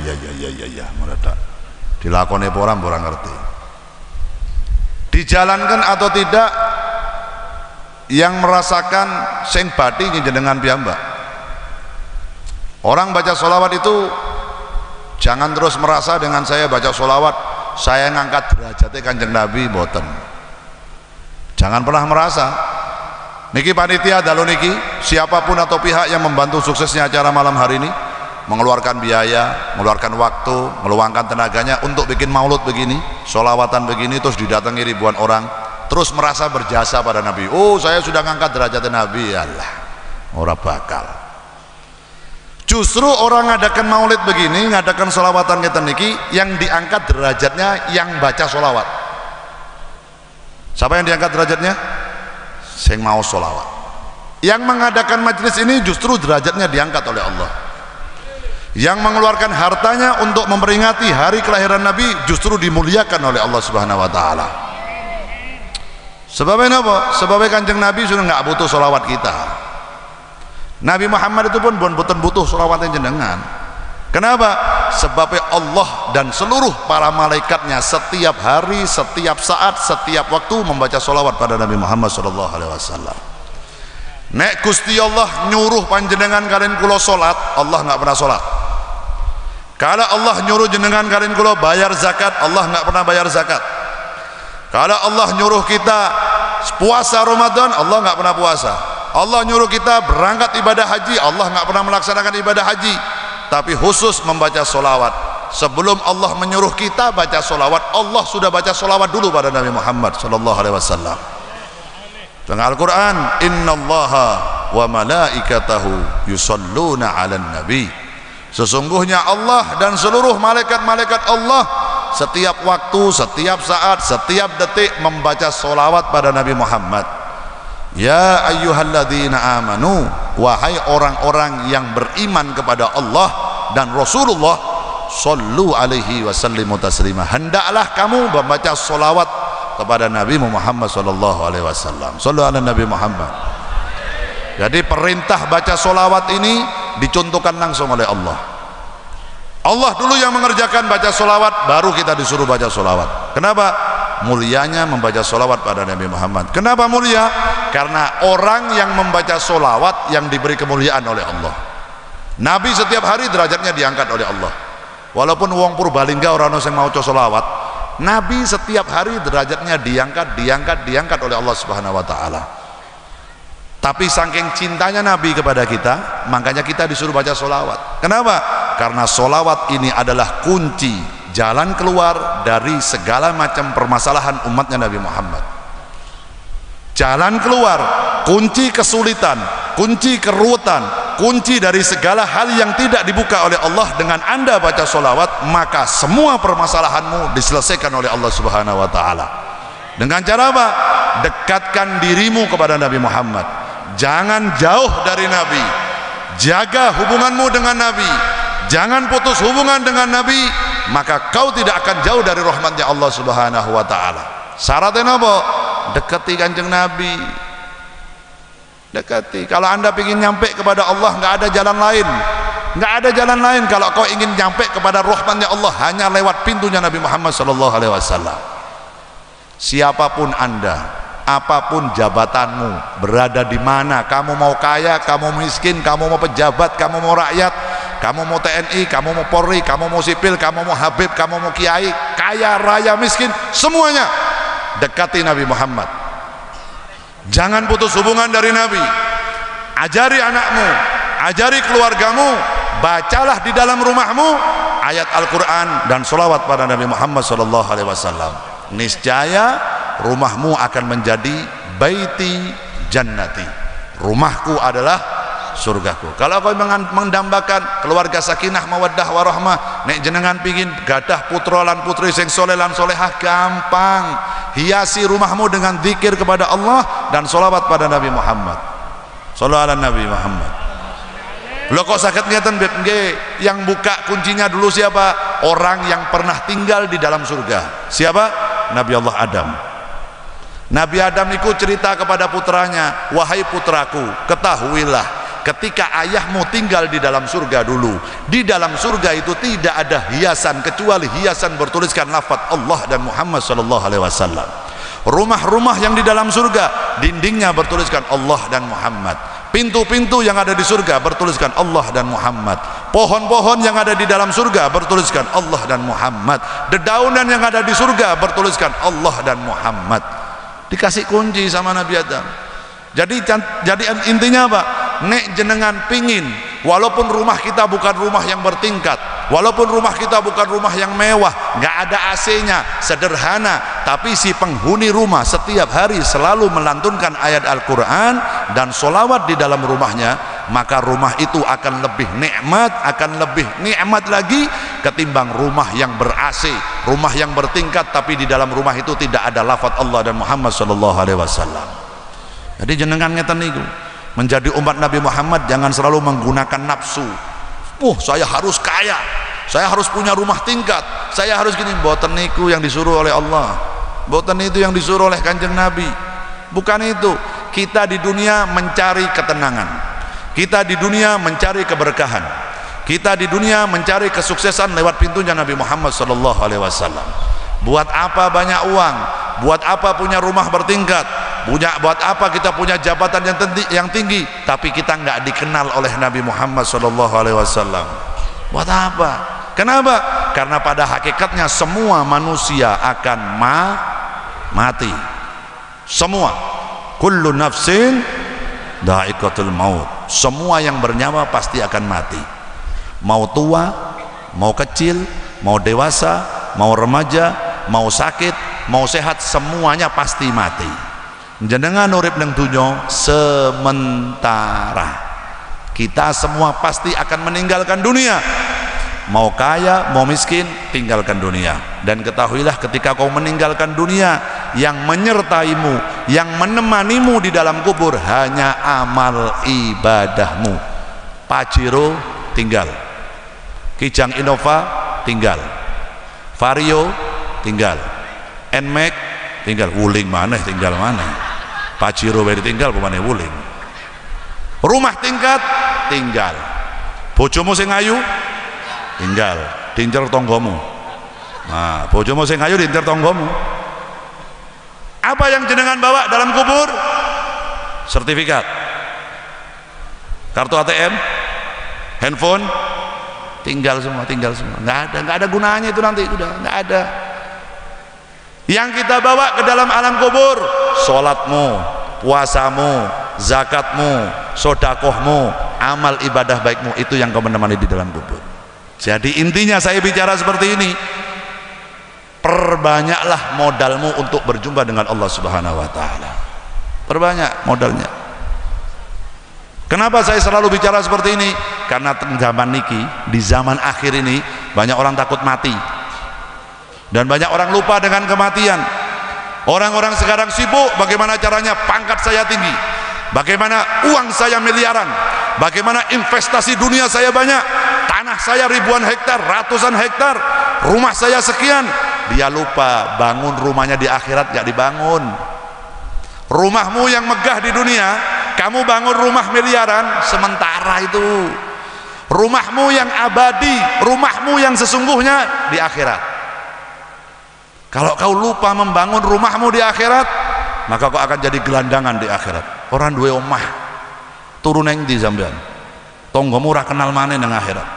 meledak. Dilakoni apa orang ngerti. Dijalankan atau tidak, yang merasakan sing bathi jenengan piyambak. Orang baca sholawat itu jangan terus merasa dengan saya baca sholawat saya ngangkat derajatnya Kanjeng Nabi, boten. Jangan pernah merasa. Niki panitia dalu niki, siapapun atau pihak yang membantu suksesnya acara malam hari ini mengeluarkan biaya, mengeluarkan waktu, meluangkan tenaganya untuk bikin maulud begini, sholawatan begini, terus didatangi ribuan orang, terus merasa berjasa pada Nabi. Oh, saya sudah ngangkat derajat Nabi. Allah, ora bakal. Justru orang ngadakan maulid begini, ngadakan sholawatan kita niki, yang diangkat derajatnya yang baca sholawat. Siapa yang diangkat derajatnya? Sing mau sholawat. Yang mengadakan majelis ini justru derajatnya diangkat oleh Allah. Yang mengeluarkan hartanya untuk memperingati hari kelahiran Nabi justru dimuliakan oleh Allah Subhanahu wa taala. Sebabnya apa? Sebabnya Kanjeng Nabi sudah nggak butuh sholawat kita. Nabi Muhammad itu pun butuh sholawatnya jenengan. Kenapa? Sebabnya Allah dan seluruh para malaikatnya setiap hari, setiap saat, setiap waktu membaca sholawat pada Nabi Muhammad SAW. Nek Gusti Allah nyuruh panjenengan kalian kula sholat, Allah nggak pernah sholat. Kalau Allah nyuruh jenengan kalian kula bayar zakat, Allah nggak pernah bayar zakat. Kalau Allah nyuruh kita puasa Ramadan, Allah nggak pernah puasa. Allah nyuruh kita berangkat ibadah haji, Allah nggak pernah melaksanakan ibadah haji. Tapi khusus membaca solawat, sebelum Allah menyuruh kita baca solawat, Allah sudah baca solawat dulu pada Nabi Muhammad sallallahu alaihi wasallam. Dalam Al-Quran, innallaha wa malaikatahu yusalluna 'alan nabi. Sesungguhnya Allah dan seluruh malaikat-malaikat Allah setiap waktu, setiap saat, setiap detik membaca solawat pada Nabi Muhammad. Ya ayyuhalladzina amanu, wahai orang-orang yang beriman kepada Allah dan Rasulullah, sallu alaihi wasallimu taslima, hendaklah kamu membaca solawat kepada Nabi Muhammad sallallahu alaihi wasallam. Sallu ala Nabi Muhammad. Jadi perintah baca solawat ini dicontohkan langsung oleh Allah. Allah dulu yang mengerjakan baca solawat, baru kita disuruh baca solawat. Kenapa? Mulianya membaca solawat pada Nabi Muhammad. Kenapa mulia? Karena orang yang membaca solawat yang diberi kemuliaan oleh Allah. Nabi setiap hari derajatnya diangkat oleh Allah. Walaupun wong Purbalingga orang yang mau co solawat, Nabi setiap hari derajatnya diangkat oleh Allah Subhanahu wa taala. Tapi saking cintanya Nabi kepada kita, makanya kita disuruh baca solawat. Kenapa? Karena solawat ini adalah kunci jalan keluar dari segala macam permasalahan umatnya Nabi Muhammad. Jalan keluar, kunci kesulitan, kunci keruwetan, kunci dari segala hal yang tidak dibuka oleh Allah. Dengan Anda baca solawat, maka semua permasalahanmu diselesaikan oleh Allah Subhanahu wa Ta'ala. Dengan cara apa? Dekatkan dirimu kepada Nabi Muhammad. Jangan jauh dari Nabi. Jaga hubunganmu dengan Nabi. Jangan putus hubungan dengan Nabi, maka kau tidak akan jauh dari rahmatnya Allah Subhanahu wa Ta'ala. Syaratnya apa? Dekati kanjeng Nabi. Dekati. Kalau anda ingin nyampe kepada Allah, nggak ada jalan lain. Nggak ada jalan lain kalau kau ingin nyampe kepada rahmatnya Allah, hanya lewat pintunya Nabi Muhammad SAW. Siapapun anda, apapun jabatanmu, berada di mana, kamu mau kaya, kamu miskin, kamu mau pejabat, kamu mau rakyat, kamu mau TNI, kamu mau Polri, kamu mau sipil, kamu mau Habib, kamu mau kiai, kaya, raya, miskin, semuanya dekati Nabi Muhammad. Jangan putus hubungan dari Nabi. Ajari anakmu, ajari keluargamu, bacalah di dalam rumahmu ayat Al-Quran dan sholawat pada Nabi Muhammad SAW. Niscaya rumahmu akan menjadi baiti jannati. Rumahku adalah surgaku. Kalau kau mendambakan keluarga sakinah mawaddah warahmah, nek jenengan pingin gadah putra lan putri sing soleh lan solehah, gampang. Hiasi rumahmu dengan zikir kepada Allah dan sholawat pada Nabi Muhammad. Sholawat ala Nabi Muhammad. Lo kok sakit ngeten nggih, yang buka kuncinya dulu siapa? Orang yang pernah tinggal di dalam surga. Siapa? Nabi Allah Adam. Nabi Adam itu cerita kepada putranya, wahai putraku, ketahuilah ketika ayahmu tinggal di dalam surga dulu, di dalam surga itu tidak ada hiasan kecuali hiasan bertuliskan lafaz Allah dan Muhammad SAW. Rumah-rumah yang di dalam surga dindingnya bertuliskan Allah dan Muhammad. Pintu-pintu yang ada di surga bertuliskan Allah dan Muhammad. Pohon-pohon yang ada di dalam surga bertuliskan Allah dan Muhammad. Dedaunan yang ada di surga bertuliskan Allah dan Muhammad. Dikasih kunci sama Nabi Adam. Jadi intinya apa? Nek jenengan pingin, walaupun rumah kita bukan rumah yang bertingkat, walaupun rumah kita bukan rumah yang mewah, nggak ada AC-nya, sederhana, tapi si penghuni rumah setiap hari selalu melantunkan ayat Al-Quran dan sholawat di dalam rumahnya, maka rumah itu akan lebih nikmat, akan lebih nikmat lagi ketimbang rumah yang ber-AC, rumah yang bertingkat tapi di dalam rumah itu tidak ada lafaz Allah dan Muhammad SAW. Jadi jenengan ngeten niku, menjadi umat Nabi Muhammad jangan selalu menggunakan nafsu. Saya harus kaya, saya harus punya rumah tingkat, saya harus gini. Mboten niku yang disuruh oleh Allah, mboten itu yang disuruh oleh kanjeng Nabi. Bukan itu. Kita di dunia mencari ketenangan, kita di dunia mencari keberkahan, kita di dunia mencari kesuksesan lewat pintunya Nabi Muhammad SAW. Buat apa banyak uang? Buat apa punya rumah bertingkat? Buat apa kita punya jabatan yang tinggi tapi kita nggak dikenal oleh Nabi Muhammad SAW? Buat apa? Kenapa? Karena pada hakikatnya semua manusia akan mati. Semua. Kullu nafsin dha'iqatul maut. Semua yang bernyawa pasti akan mati. Mau tua, mau kecil, mau dewasa, mau remaja, mau sakit, mau sehat, semuanya pasti mati. Jenengan urip nang dunya sementara. Kita semua pasti akan meninggalkan dunia. Mau kaya, mau miskin, tinggalkan dunia. Dan ketahuilah ketika kau meninggalkan dunia, yang menyertaimu, yang menemanimu di dalam kubur hanya amal ibadahmu. Pajero tinggal, Kijang Innova tinggal, Vario tinggal, Nmax tinggal, Wuling mana tinggal mana? Pajero bae tinggal pemane Wuling. Rumah tingkat tinggal, bojomu sing ayu tinggal, dincer tonggomu. Nah, bojomu sing ayu dincer tonggomu. Apa yang jenengan bawa dalam kubur? Sertifikat, kartu ATM, handphone, tinggal semua. Nggak ada gunanya itu nanti, udah nggak ada. Yang kita bawa ke dalam alam kubur, sholatmu, puasamu, zakatmu, sodakohmu, amal ibadah baikmu, itu yang kau menemani di dalam kubur. Jadi intinya saya bicara seperti ini, perbanyaklah modalmu untuk berjumpa dengan Allah Subhanahu wa Ta'ala. Perbanyak modalnya. Kenapa saya selalu bicara seperti ini? Karena zaman niki, di zaman akhir ini, banyak orang takut mati dan banyak orang lupa dengan kematian. Orang-orang sekarang sibuk bagaimana caranya pangkat saya tinggi, bagaimana uang saya miliaran, bagaimana investasi dunia saya banyak, tanah saya ribuan hektar, ratusan hektar, rumah saya sekian. Dia lupa bangun rumahnya di akhirat, gak dibangun. Rumahmu yang megah di dunia, kamu bangun rumah miliaran, sementara itu. Rumahmu yang abadi, rumahmu yang sesungguhnya di akhirat. Kalau kau lupa membangun rumahmu di akhirat, maka kau akan jadi gelandangan di akhirat. Orang duwe omah turun nang ndi sampean? Tonggomu ora kenal maneh nang akhirat.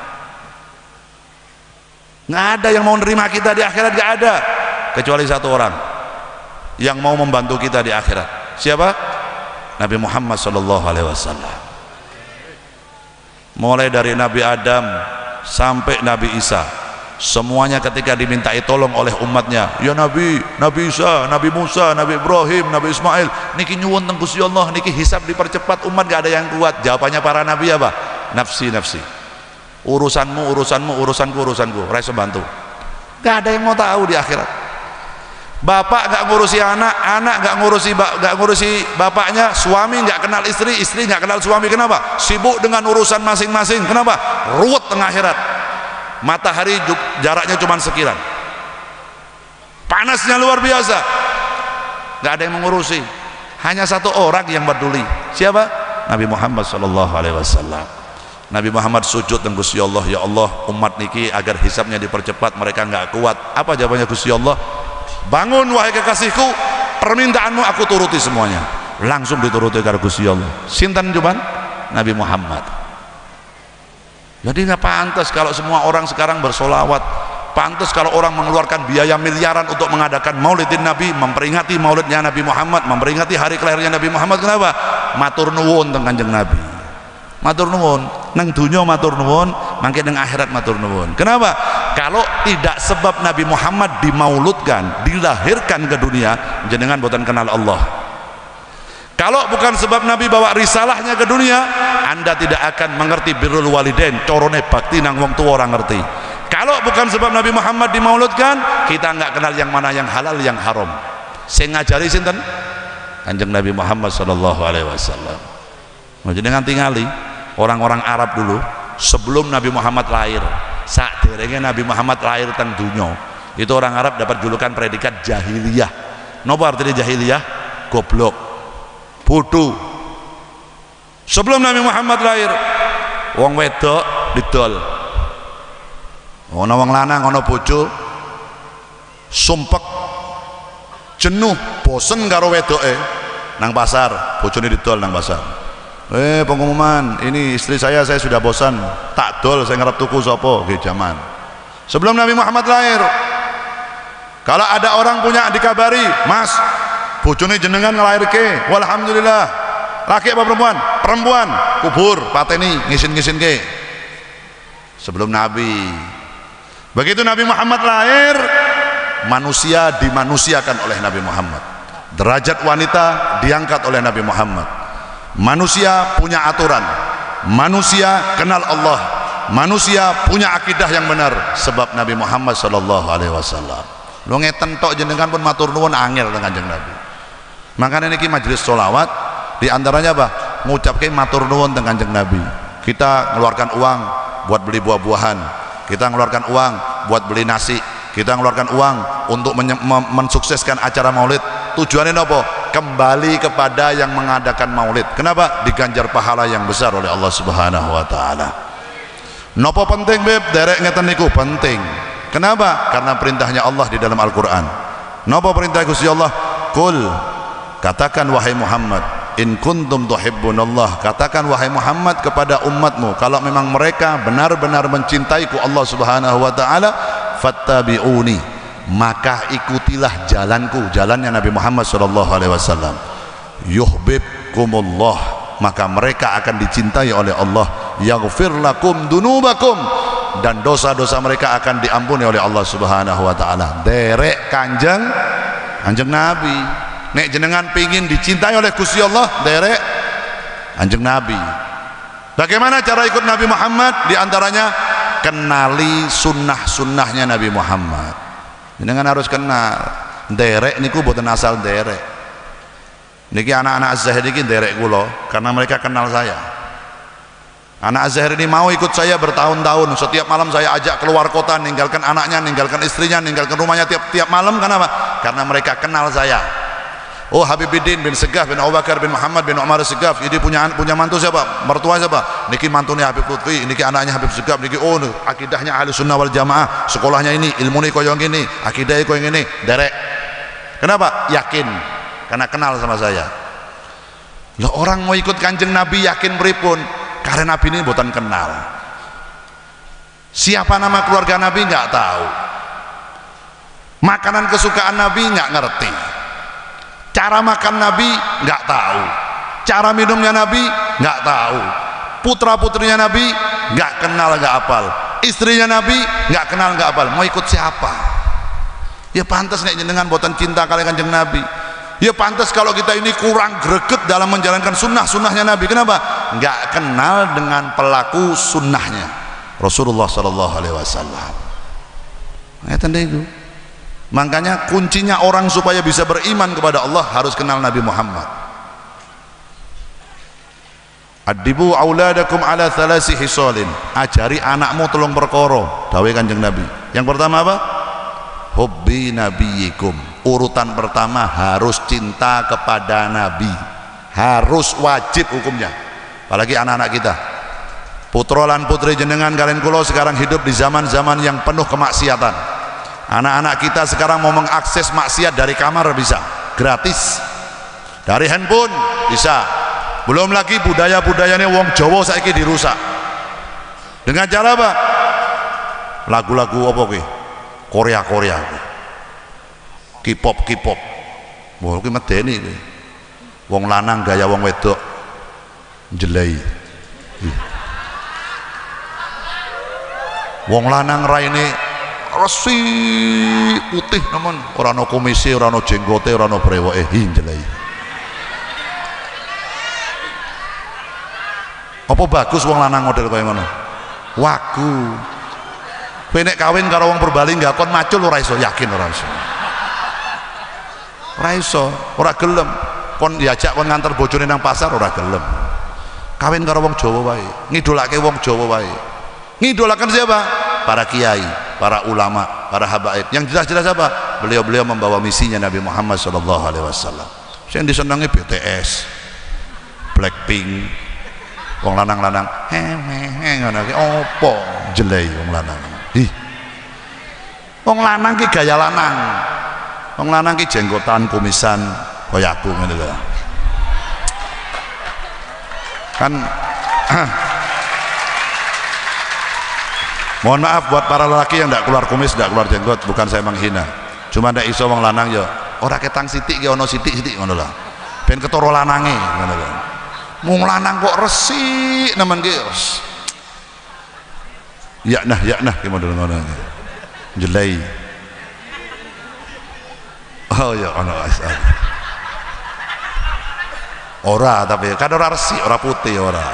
Nggak ada yang mau nerima kita di akhirat, nggak ada, kecuali satu orang yang mau membantu kita di akhirat. Siapa? Nabi Muhammad SAW. Mulai dari Nabi Adam sampai Nabi Isa, semuanya ketika dimintai tolong oleh umatnya, ya Nabi, Nabi Isa, Nabi Musa, Nabi Ibrahim, Nabi Ismail, niki nyuwun teng Gusti Allah, niki hisab dipercepat, umat gak ada yang kuat. Jawabannya para nabi apa? Nafsi, nafsi. Urusanmu, urusanmu, urusanku, urusanku. Ora iso bantu. Gak ada yang mau tahu di akhirat. Bapak gak ngurusi anak, anak gak ngurusi bapaknya, suami gak kenal istri, istri gak kenal suami. Kenapa? Sibuk dengan urusan masing-masing. Kenapa? Ruwet tengah akhirat. Matahari jaraknya cuma sekilan, panasnya luar biasa, gak ada yang mengurusi. Hanya satu orang yang peduli. Siapa? Nabi Muhammad SAW. Nabi Muhammad sujud dan Gusti Allah, ya Allah, umat niki agar hisabnya dipercepat, mereka nggak kuat. Apa jawabannya Gusti Allah? Bangun wahai kekasihku, permintaanmu aku turuti semuanya. Langsung dituruti karo Gusti Allah. Sinten cuman? Nabi Muhammad. Jadi nggak pantas kalau semua orang sekarang bersolawat. Pantas kalau orang mengeluarkan biaya miliaran untuk mengadakan maulidin Nabi, memperingati maulidnya Nabi Muhammad, memperingati hari kelahirannya Nabi Muhammad. Kenapa? Matur nuwun teng Kanjeng Nabi. Matur nuwun, nang dunya matur nuwun, mangke nang akhirat matur nuwun. Kenapa? Kalau tidak sebab Nabi Muhammad dimauludkan, dilahirkan ke dunia, jenengan boten kenal Allah. Kalau bukan sebab Nabi bawa risalahnya ke dunia, Anda tidak akan mengerti birrul walidain, corone bakti nang wong tua orang ngerti. Kalau bukan sebab Nabi Muhammad dimauludkan, kita nggak kenal yang mana yang halal, yang haram. Sing ngajari sinten? Kanjeng Nabi Muhammad SAW. Mau jenengan tingali orang-orang Arab dulu sebelum Nabi Muhammad lahir, saderenge Nabi Muhammad lahir teng dunya, itu orang Arab dapat julukan predikat jahiliyah. Napa artinya jahiliyah? Goblok, bodoh. Sebelum Nabi Muhammad lahir, wong wedok didol, ana wong lanang ana bojo, sumpek, jenuh, bosen karo wedoke nang pasar, bojone didol nang pasar. Pengumuman, ini istri saya sudah bosan, tak dol, saya ngarep tuku sapa nggih jaman. Sebelum Nabi Muhammad lahir, kalau ada orang punya dikabari, Mas, bojone jenengan ngelahirke, walhamdulillah. Laki apa perempuan? Perempuan, kubur, pateni, ngisin-ngisinke. Sebelum Nabi. Begitu Nabi Muhammad lahir, manusia dimanusiakan oleh Nabi Muhammad. Derajat wanita diangkat oleh Nabi Muhammad. Manusia punya aturan, manusia kenal Allah, manusia punya akidah yang benar sebab Nabi Muhammad SAW. Lu ngeten tok jenengan pun matur nuwun angel dengan Kanjeng Nabi. Makanya niki majelis sholawat diantaranya apa? Ngucapke matur nuwun dengan Kanjeng Nabi. Kita ngeluarkan uang buat beli buah-buahan, kita ngeluarkan uang buat beli nasi, kita ngeluarkan uang untuk mensukseskan acara maulid. Tujuannya apa? Kembali kepada yang mengadakan maulid. Kenapa? Diganjar pahala yang besar oleh Allah Subhanahu wa taala. Napa penting beb? Derek ngeten niku penting. Kenapa? Karena perintahnya Allah di dalam Al-Qur'an. Napa perintah Gusti Allah? Qul, katakan wahai Muhammad, in kuntum tuhibbunallah, katakan wahai Muhammad kepada umatmu, kalau memang mereka benar-benar mencintaiku Allah Subhanahu wa taala, fattabi'uni, maka ikutilah jalanku, jalannya Nabi Muhammad SAW. yuhibbukumullah, maka mereka akan dicintai oleh Allah. Yaghfir lakum dunubakum, dan dosa-dosa mereka akan diampuni oleh Allah Subhanahu wa taala. Derek Kanjeng Nabi. Nek jenengan pingin dicintai oleh Gusti Allah, derek Kanjeng Nabi. Bagaimana cara ikut Nabi Muhammad? Di antaranya kenali sunnah-sunnahnya Nabi Muhammad. Jenengan harus kenal. Derek niku boten asal derek. Niki anak-anak Az-Zahir iki derek kula karena mereka kenal saya. Anak Az-Zahir ini mau ikut saya bertahun-tahun. Setiap malam saya ajak keluar kota, ninggalkan anaknya, ninggalkan istrinya, ninggalkan rumahnya tiap malam. Kenapa? Karena mereka kenal saya. Oh, Habibuddin bin Segaf bin Abu Bakar bin Muhammad bin Umar Segaf, ini punya mantu siapa? Mertua siapa? Niki mantunya Habib Lutfi, niki anaknya Habib Segaf, niki oh akidahnya ahli sunnah wal jamaah, sekolahnya ini, ilmu ini koyong ini, akidahnya koyong ini, derek. Kenapa? Yakin, karena kenal sama saya. Loh, orang mau ikut Kanjeng Nabi yakin pripun? Karena Nabi ini bukan kenal. Siapa nama keluarga Nabi nggak tahu. Makanan kesukaan Nabi nggak ngerti. Cara makan Nabi nggak tahu. Cara minumnya Nabi nggak tahu. Putra-putrinya Nabi nggak kenal, nggak hafal. Istrinya Nabi nggak kenal, nggak hafal. Mau ikut siapa? Ya pantas nek jenengan boten cinta kali Kanjeng Nabi. Ya pantas kalau kita ini kurang greget dalam menjalankan sunnah-sunnahnya Nabi. Kenapa? Nggak kenal dengan pelaku sunnahnya Rasulullah Sallallahu Alaihi Wasallam. Itu. Makanya kuncinya orang supaya bisa beriman kepada Allah harus kenal Nabi Muhammad. Adibu auladakum ala thalasi hisalin. Ajari anakmu telung perkara, dawuh Kanjeng Nabi. Yang pertama apa? Hubbi nabiyikum. Urutan pertama harus cinta kepada Nabi, harus wajib hukumnya. Apalagi anak-anak kita, putra lan putri jenengan kalian kulo sekarang hidup di zaman-zaman yang penuh kemaksiatan. Anak-anak kita sekarang mau mengakses maksiat dari kamar bisa, gratis, dari handphone bisa. Belum lagi budaya-budayanya wong Jawa saiki dirusak. Dengan cara apa? Lagu-lagu apa ki? Korea-Korea. K-pop. Wah, ki medeni iki. Wong lanang gaya wong wedok jelai. Wong lanang raine resi putih namun ora ana kumise, ora ana jenggote, ora ana brewoke, jelai. Apa bagus wong lanang model kaya ngono? Wagu. Kowe nek kawin karo wong Purbalingga nggak kon macul ora iso, yakin ora iso. Ora iso, ora gelem. Kon diajak kon nganter bojone nang pasar ora gelem. Kawin karo wong Jawa wae, ngidolake wong Jawa wae. Ngidolakan siapa? Para kiai, para ulama, para habaib. Yang jelas-jelas apa? Beliau-beliau membawa misinya Nabi Muhammad sallallahu alaihi wasallam. Sing disenengi BTS, Blackpink, wong lanang-lanang ngono ki opo jelei wong lanang. Wong lanang ki gaya lanang. Wong lanang ki jenggotan, kumisan kaya aku ngene lho. Kan mohon maaf buat para lelaki yang tidak keluar kumis, tidak keluar jenggot, bukan saya menghina. Cuma ndak iso wong lanang ya ora ketang sithik ki ono sithik-sithik ngono lho. Ben ketara lanange ngono lho. Wong lanang kok resik nemen ki. Ya nah ki model ngono. Jelai. Oh ya ono asal. Ora tapi kan ora resik, ora putih ora.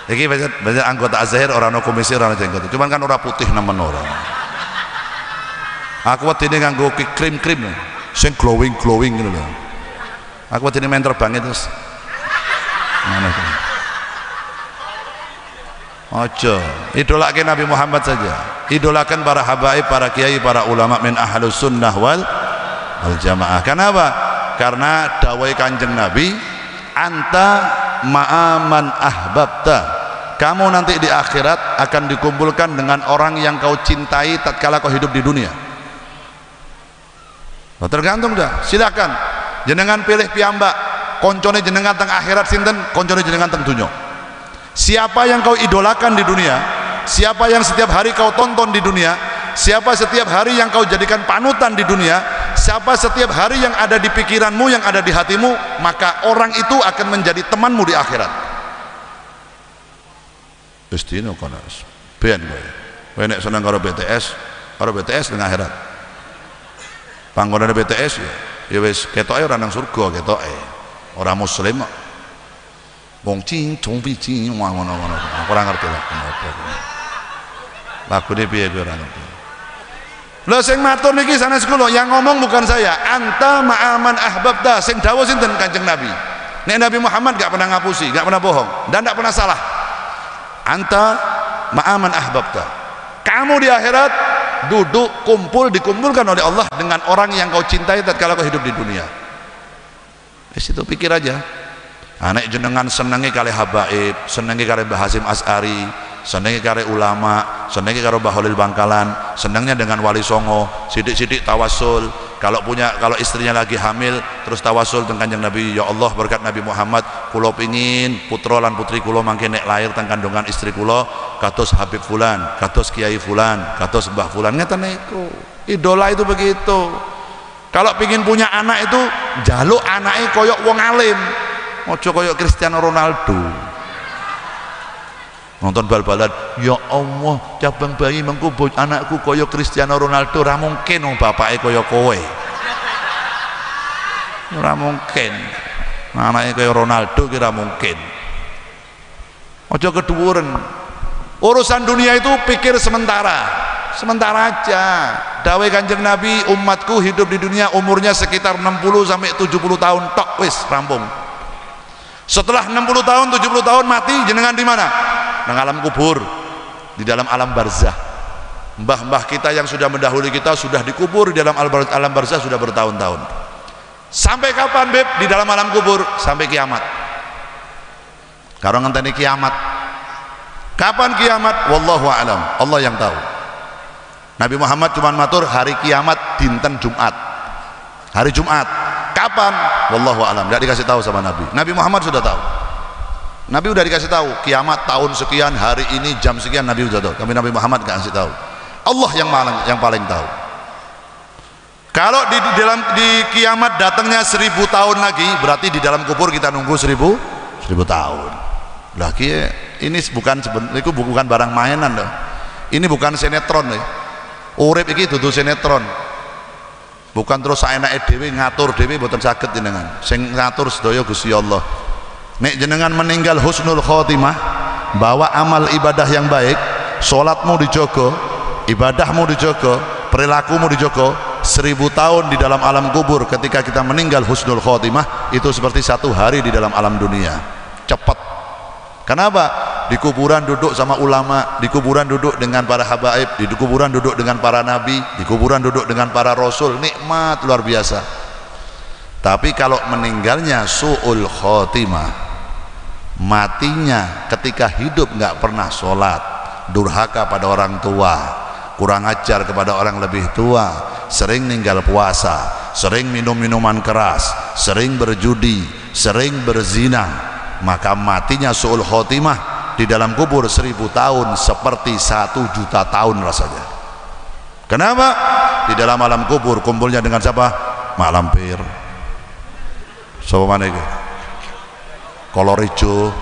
Iki banyak anggota Az-Zahir ora ono kumis, ora ono jenggot. Cuman kan ora putih nemen ora. Aku wedine nganggo krim-krim sing glowing ngono lho. Aku wedine main terbang terus. Mana itu? Ojo, idolakan Nabi Muhammad saja. Idolakan para habaib, para kiai, para ulama min ahlus sunnah wal jamaah. Kenapa? Karena dawai Kanjeng Nabi, anta ma'aman ahbabta. Kamu nanti di akhirat akan dikumpulkan dengan orang yang kau cintai tatkala kau hidup di dunia. Nah, tergantung dah. Silakan. Jenengan pilih piyambak. Koncone jenengan teng akhirat sinten, koncone jenengan teng dunya. Siapa yang kau idolakan di dunia, siapa yang setiap hari kau tonton di dunia, siapa setiap hari yang kau jadikan panutan di dunia, siapa setiap hari yang ada di pikiranmu, yang ada di hatimu, maka orang itu akan menjadi temanmu di akhirat. Istino konas ben kowe nek seneng karo BTS ning akhirat. Panggonane BTS ya wis ketoke ora nang surga, ketoke ora muslim kok. Wong cing cung pi cing ngono-ngono ora ngerti lah kenapa. Lagune piye kowe ora ngerti. Lha sing matur niki sanes kula, yang ngomong bukan saya. Anta ma'aman ahbabta, sing dawuh sinten? Kanjeng Nabi. Nek Nabi Muhammad gak pernah ngapusi, gak pernah bohong dan gak pernah salah. Anta ma'aman ahbabta, kamu di akhirat duduk dikumpulkan oleh Allah dengan orang yang kau cintai tatkala kau hidup di dunia. Di situ pikir aja. Anak jenengan senengi kali habaib, senengi kali Mbah Hasyim Asy'ari, senengi kali ulama, senengi karo Mbah Holil Bangkalan, senengnya dengan Wali Songo, sidik-sidik tawasul. Kalau istrinya lagi hamil terus tawasul dengan Kanjeng Nabi, ya Allah berkat Nabi Muhammad kula pingin putra lan putri kula mangke nek lair teng kandungan istri kula kados Habib fulan, kados Kiai fulan, kados Mbah fulan. Ngeten niku. Idola itu begitu. Kalau pingin punya anak itu jaluk anake koyok wong alim. Ojo koyok Cristiano Ronaldo. Nonton bal-balan, ya Allah cabang bayi mengko anakku koyok Cristiano Ronaldo, ora mungkin wong bapake koyok kowe. Ora mungkin. Anake koyok Ronaldo kira mungkin. Ojo keduwuren. Urusan dunia itu pikir sementara aja. Dawai Kanjeng Nabi, umatku hidup di dunia umurnya sekitar 60 sampai 70 tahun tok, wis rampung. Setelah 60 tahun 70 tahun mati, jenengan di mana? Di alam kubur, di dalam alam barzah. Mbah-mbah kita yang sudah mendahului kita sudah dikubur di dalam alam barzah sudah bertahun-tahun. Sampai kapan Beb? Di dalam alam kubur sampai kiamat. Karo ngenteni kiamat. Kapan kiamat? Wallahu a'lam, Allah yang tahu. Nabi Muhammad cuma matur hari kiamat dinten Jumat. Hari Jumat. Kapan? Wallahu a'lam. Tidak dikasih tahu sama Nabi. Nabi Muhammad sudah tahu. Nabi udah dikasih tahu kiamat tahun sekian, hari ini jam sekian, Nabi sudah tahu. Tapi Nabi Muhammad gak kasih tahu. Allah yang paling tahu. Kalau di kiamat datangnya 1000 tahun lagi, berarti di dalam kubur kita nunggu 1000 tahun. Lagi ini bukan barang mainan loh. Ini bukan sinetron loh. Urip iki dudu sinetron. Bukan terus saenake dhewe ngatur dhewe mboten saged jenengan. Sing ngatur sedaya Gusti Allah. Nek jenengan meninggal husnul khotimah, bawa amal ibadah yang baik, salatmu dijogo, ibadahmu dijogo, perilakumu dijogo, 1000 tahun di dalam alam kubur. Ketika kita meninggal husnul khotimah, itu seperti 1 hari di dalam alam dunia. Cepat. Kenapa? Di kuburan duduk sama ulama, di kuburan duduk dengan para habaib, di kuburan duduk dengan para nabi, di kuburan duduk dengan para rasul. Nikmat luar biasa. Tapi kalau meninggalnya su'ul khotimah, matinya ketika hidup nggak pernah sholat, durhaka pada orang tua, kurang ajar kepada orang lebih tua, sering ninggal puasa, sering minum minuman keras, sering berjudi, sering berzina, maka matinya su'ul khotimah di dalam kubur 1000 tahun seperti 1 juta tahun rasanya. Kenapa? Di dalam alam kubur kumpulnya dengan siapa? Mak lampir. Sapa maneh iki? Kolor hijau,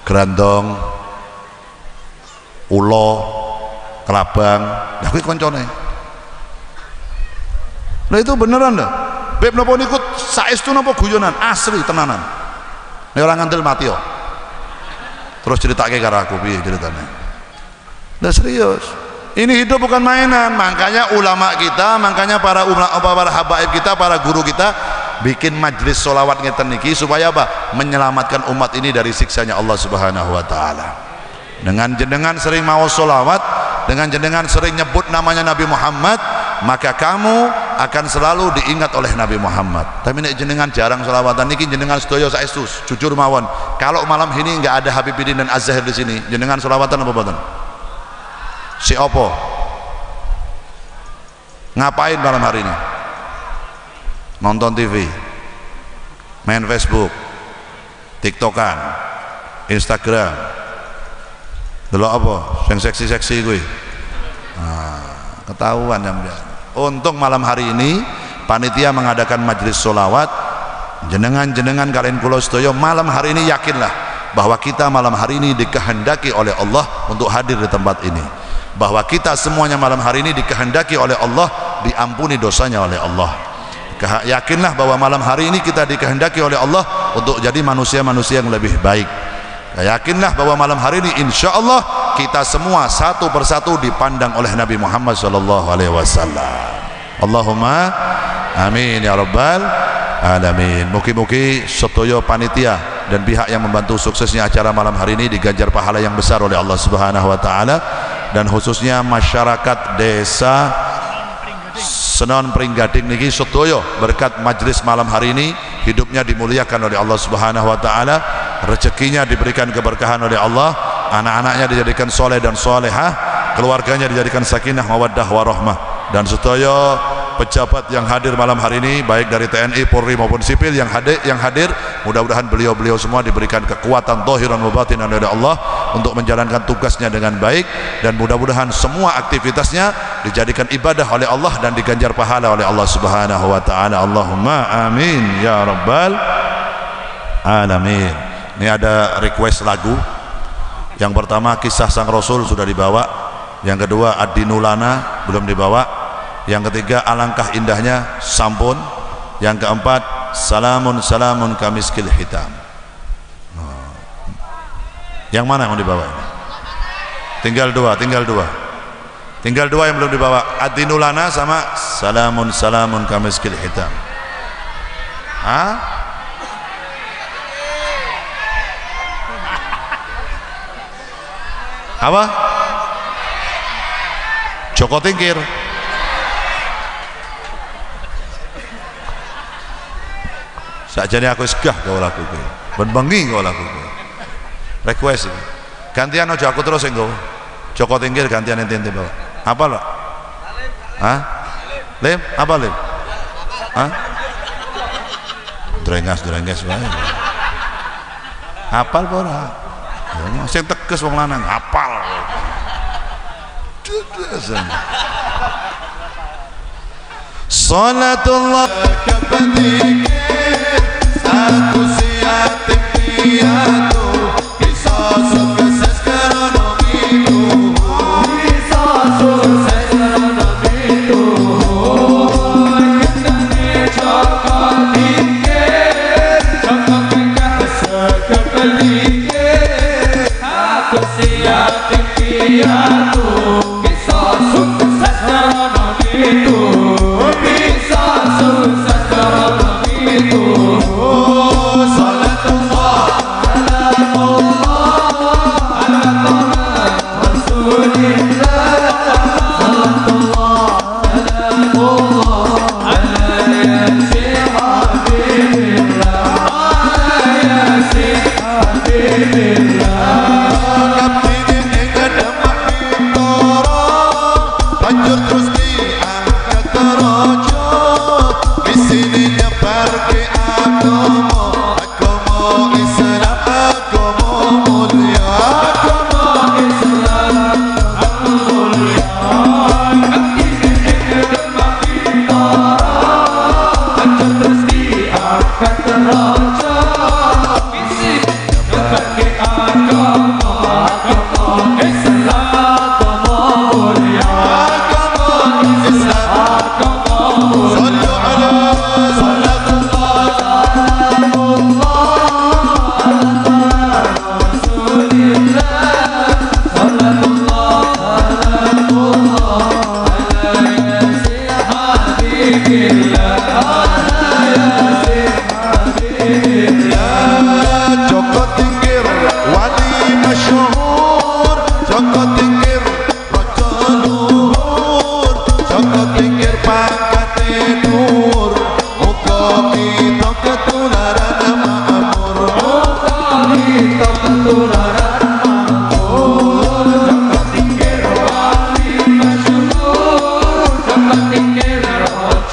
grandong, ulo, kelabang, lha kuwi koncone. Lha itu beneran lho. Beb napa niku saestu napa guyonan? Asli tenanan. Nek ora ngandel mati yo. Terus ceritake karo aku piye ceritane. Lah serius. Ini hidup bukan mainan. Makanya ulama kita, makanya para habaib kita, para guru kita bikin majlis sholawat ngeten niki supaya apa? Menyelamatkan umat ini dari siksanya Allah Subhanahu wa taala. Dengan jenengan sering mau sholawat, dengan jenengan sering nyebut namanya Nabi Muhammad, maka kamu akan selalu diingat oleh Nabi Muhammad. Tapi nek jenengan jarang sholawatan niki jenengan sedaya saestu jujur mawon. Kalau malam ini enggak ada Habibidin dan Az-Zahir di sini, jenengan sholawatan apa mboten? Si opo? Ngapain malam hari ini? Nonton TV, main Facebook, TikTokan, Instagram, delok apa? Yang seksi-seksi gue. Nah, ketahuan ya. Untung malam hari ini panitia mengadakan majelis sholawat, jenengan kalian kula sedaya malam hari ini yakinlah bahwa kita malam hari ini dikehendaki oleh Allah untuk hadir di tempat ini, bahwa kita semuanya malam hari ini dikehendaki oleh Allah diampuni dosanya oleh Allah. Yakinlah bahwa malam hari ini kita dikehendaki oleh Allah untuk jadi manusia-manusia yang lebih baik. Yakinlah bahwa malam hari ini insya Allah kita semua satu persatu dipandang oleh Nabi Muhammad SAW. Allahumma amin ya rabbal alamin. Mugi-mugi sedaya panitia dan pihak yang membantu suksesnya acara malam hari ini diganjar pahala yang besar oleh Allah Subhanahu wa taala, dan khususnya masyarakat desa Senon Pringgading niki sedaya berkat majelis malam hari ini hidupnya dimuliakan oleh Allah Subhanahu wa taala, rezekinya diberikan keberkahan oleh Allah, anak-anaknya dijadikan soleh dan solehah, keluarganya dijadikan sakinah mawaddah warahmah, dan sedaya pejabat yang hadir malam hari ini baik dari TNI, Polri maupun sipil yang hadir, mudah-mudahan beliau-beliau semua diberikan kekuatan zahiran wa batinan oleh Allah untuk menjalankan tugasnya dengan baik, dan mudah-mudahan semua aktivitasnya dijadikan ibadah oleh Allah dan diganjar pahala oleh Allah Subhanahu wa taala. Allahumma amin ya rabbal alamin. Ini ada request lagu. Yang pertama Kisah Sang Rasul sudah dibawa, yang kedua Adinulana belum dibawa, yang ketiga Alangkah Indahnya sampun, yang keempat Salamun Salamun Kamiskil Hitam. Yang mana yang mau dibawa? Tinggal dua yang belum dibawa, Adinulana sama Salamun Salamun Kamiskil Hitam. Apa? Joko Tingkir. Sakjane aku segah kau laku kowe. Ben bengi kau laku kowe. Request iki. Gantian aja aku terus engko. Joko Tingkir gantian ente bawa. Apa lo? Lim? Apa lim? Drengas wae. Apal apa ora? Ya sing teges wong lanang apal. Salatullah kabadike satu siatik piatu kisah sukses karena itu, kisah sukses karena itu. Kendane cokot tingkir, cokot tingkir sekepelike satu siatik piatu kisah sukses karena itu, kisah sukses karena itu.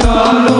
Chalo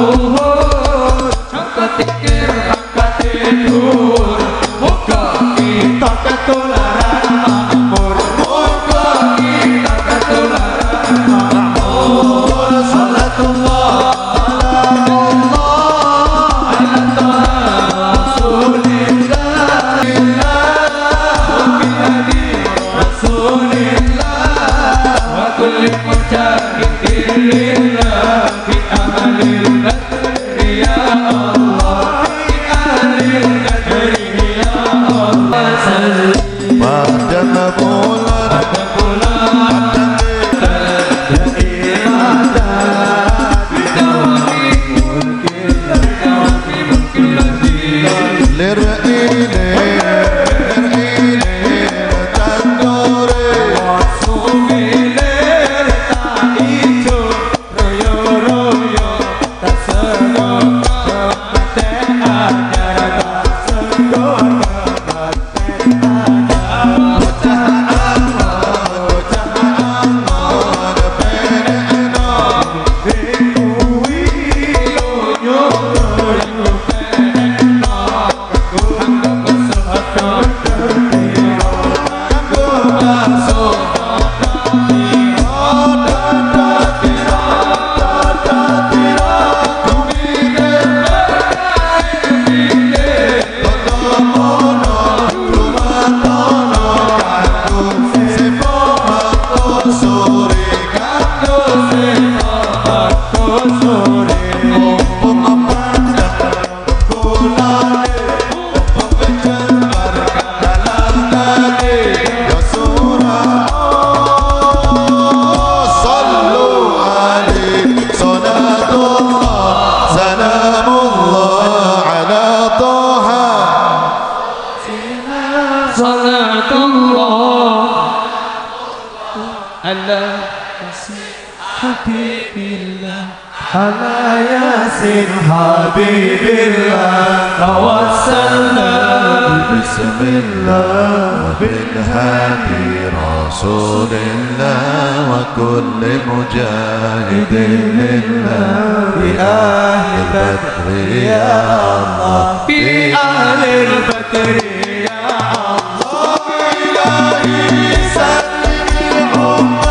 حبيب الله على ياسين حبيب الله توسلنا بسم الله بالهادي رسول الله وكل مجاهد لله بأهل بدر يا الله بأهل البدر يا الله إلهي سلم الأمة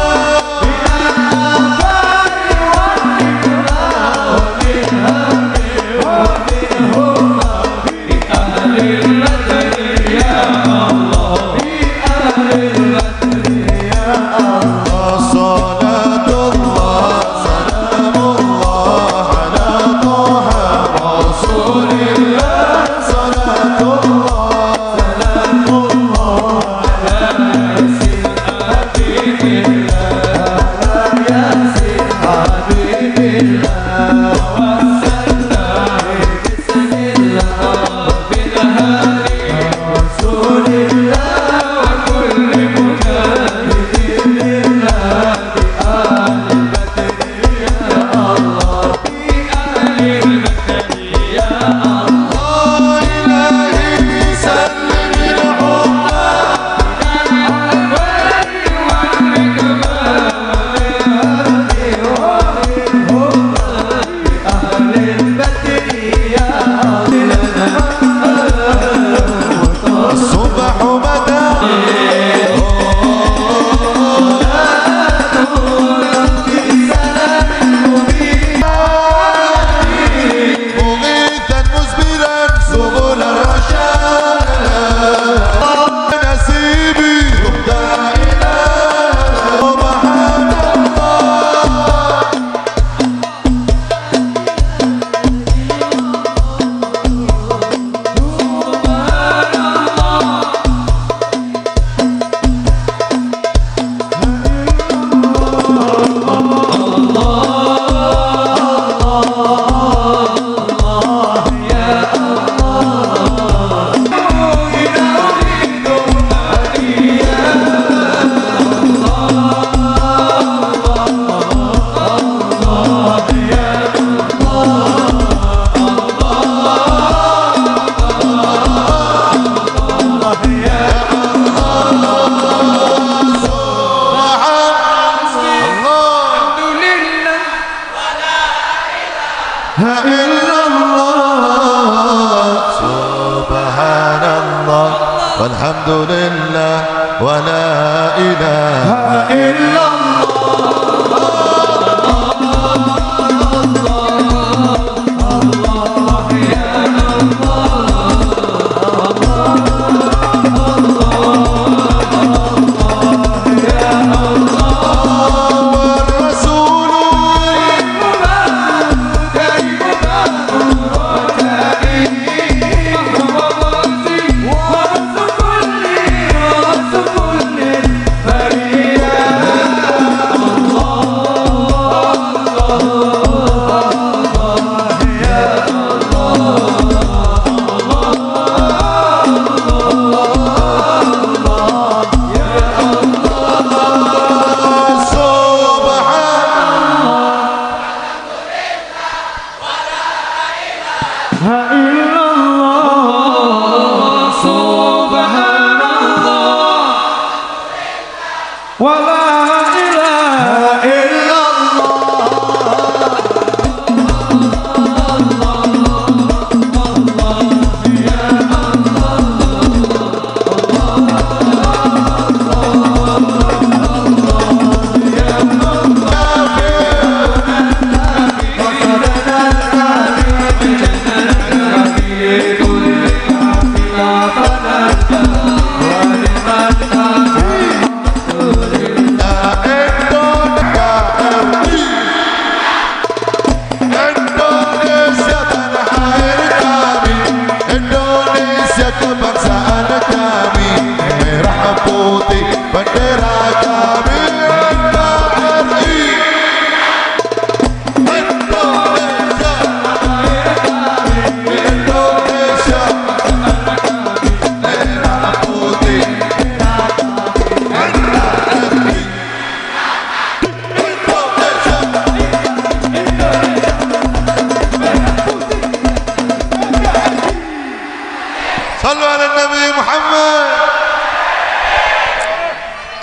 والحمد لله ولا إله إلا الله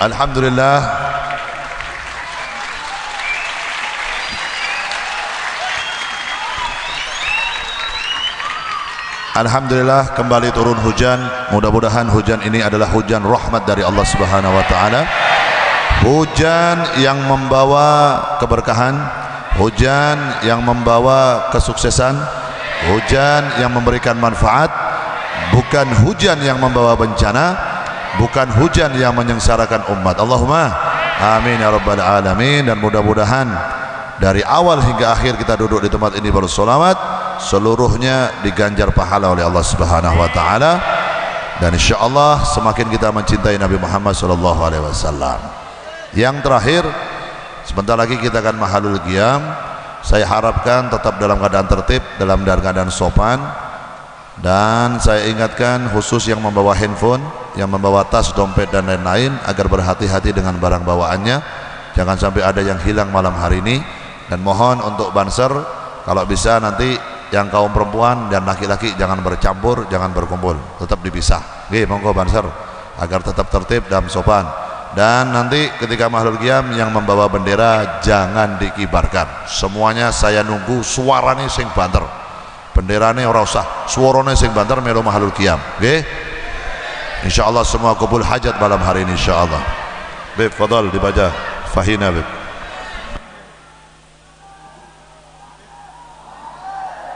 Alhamdulillah. Alhamdulillah kembali turun hujan. Mudah-mudahan hujan ini adalah hujan rahmat dari Allah Subhanahu wa taala. Hujan yang membawa keberkahan, hujan yang membawa kesuksesan, hujan yang memberikan manfaat, bukan hujan yang membawa bencana, bukan hujan yang menyengsarakan umat. Allahumma amin ya rabbal alamin. Dan mudah-mudahan dari awal hingga akhir kita duduk di tempat ini bersolawat, seluruhnya diganjar pahala oleh Allah Subhanahu wa taala. Dan insyaallah semakin kita mencintai Nabi Muhammad sallallahu alaihi wasallam. Yang terakhir, sebentar lagi kita akan mahalul qiyam. Saya harapkan tetap dalam keadaan tertib, dalam keadaan sopan. Dan saya ingatkan khusus yang membawa handphone, yang membawa tas, dompet dan lain-lain, agar berhati-hati dengan barang bawaannya. Jangan sampai ada yang hilang malam hari ini. Dan mohon untuk banser, kalau bisa nanti yang kaum perempuan dan laki-laki jangan bercampur, jangan berkumpul, tetap dipisah. Oke, monggo banser agar tetap tertib dan sopan. Dan nanti ketika mahlul qiyam yang membawa bendera jangan dikibarkan. Semuanya saya nunggu suarane sing banter. Benderane ora usah, suarane sing banter melu mahlul qiyam. Nggih. Insyaallah semua kabul hajat malam hari ini insyaallah. Bib, fadal dibaca Fahina bib.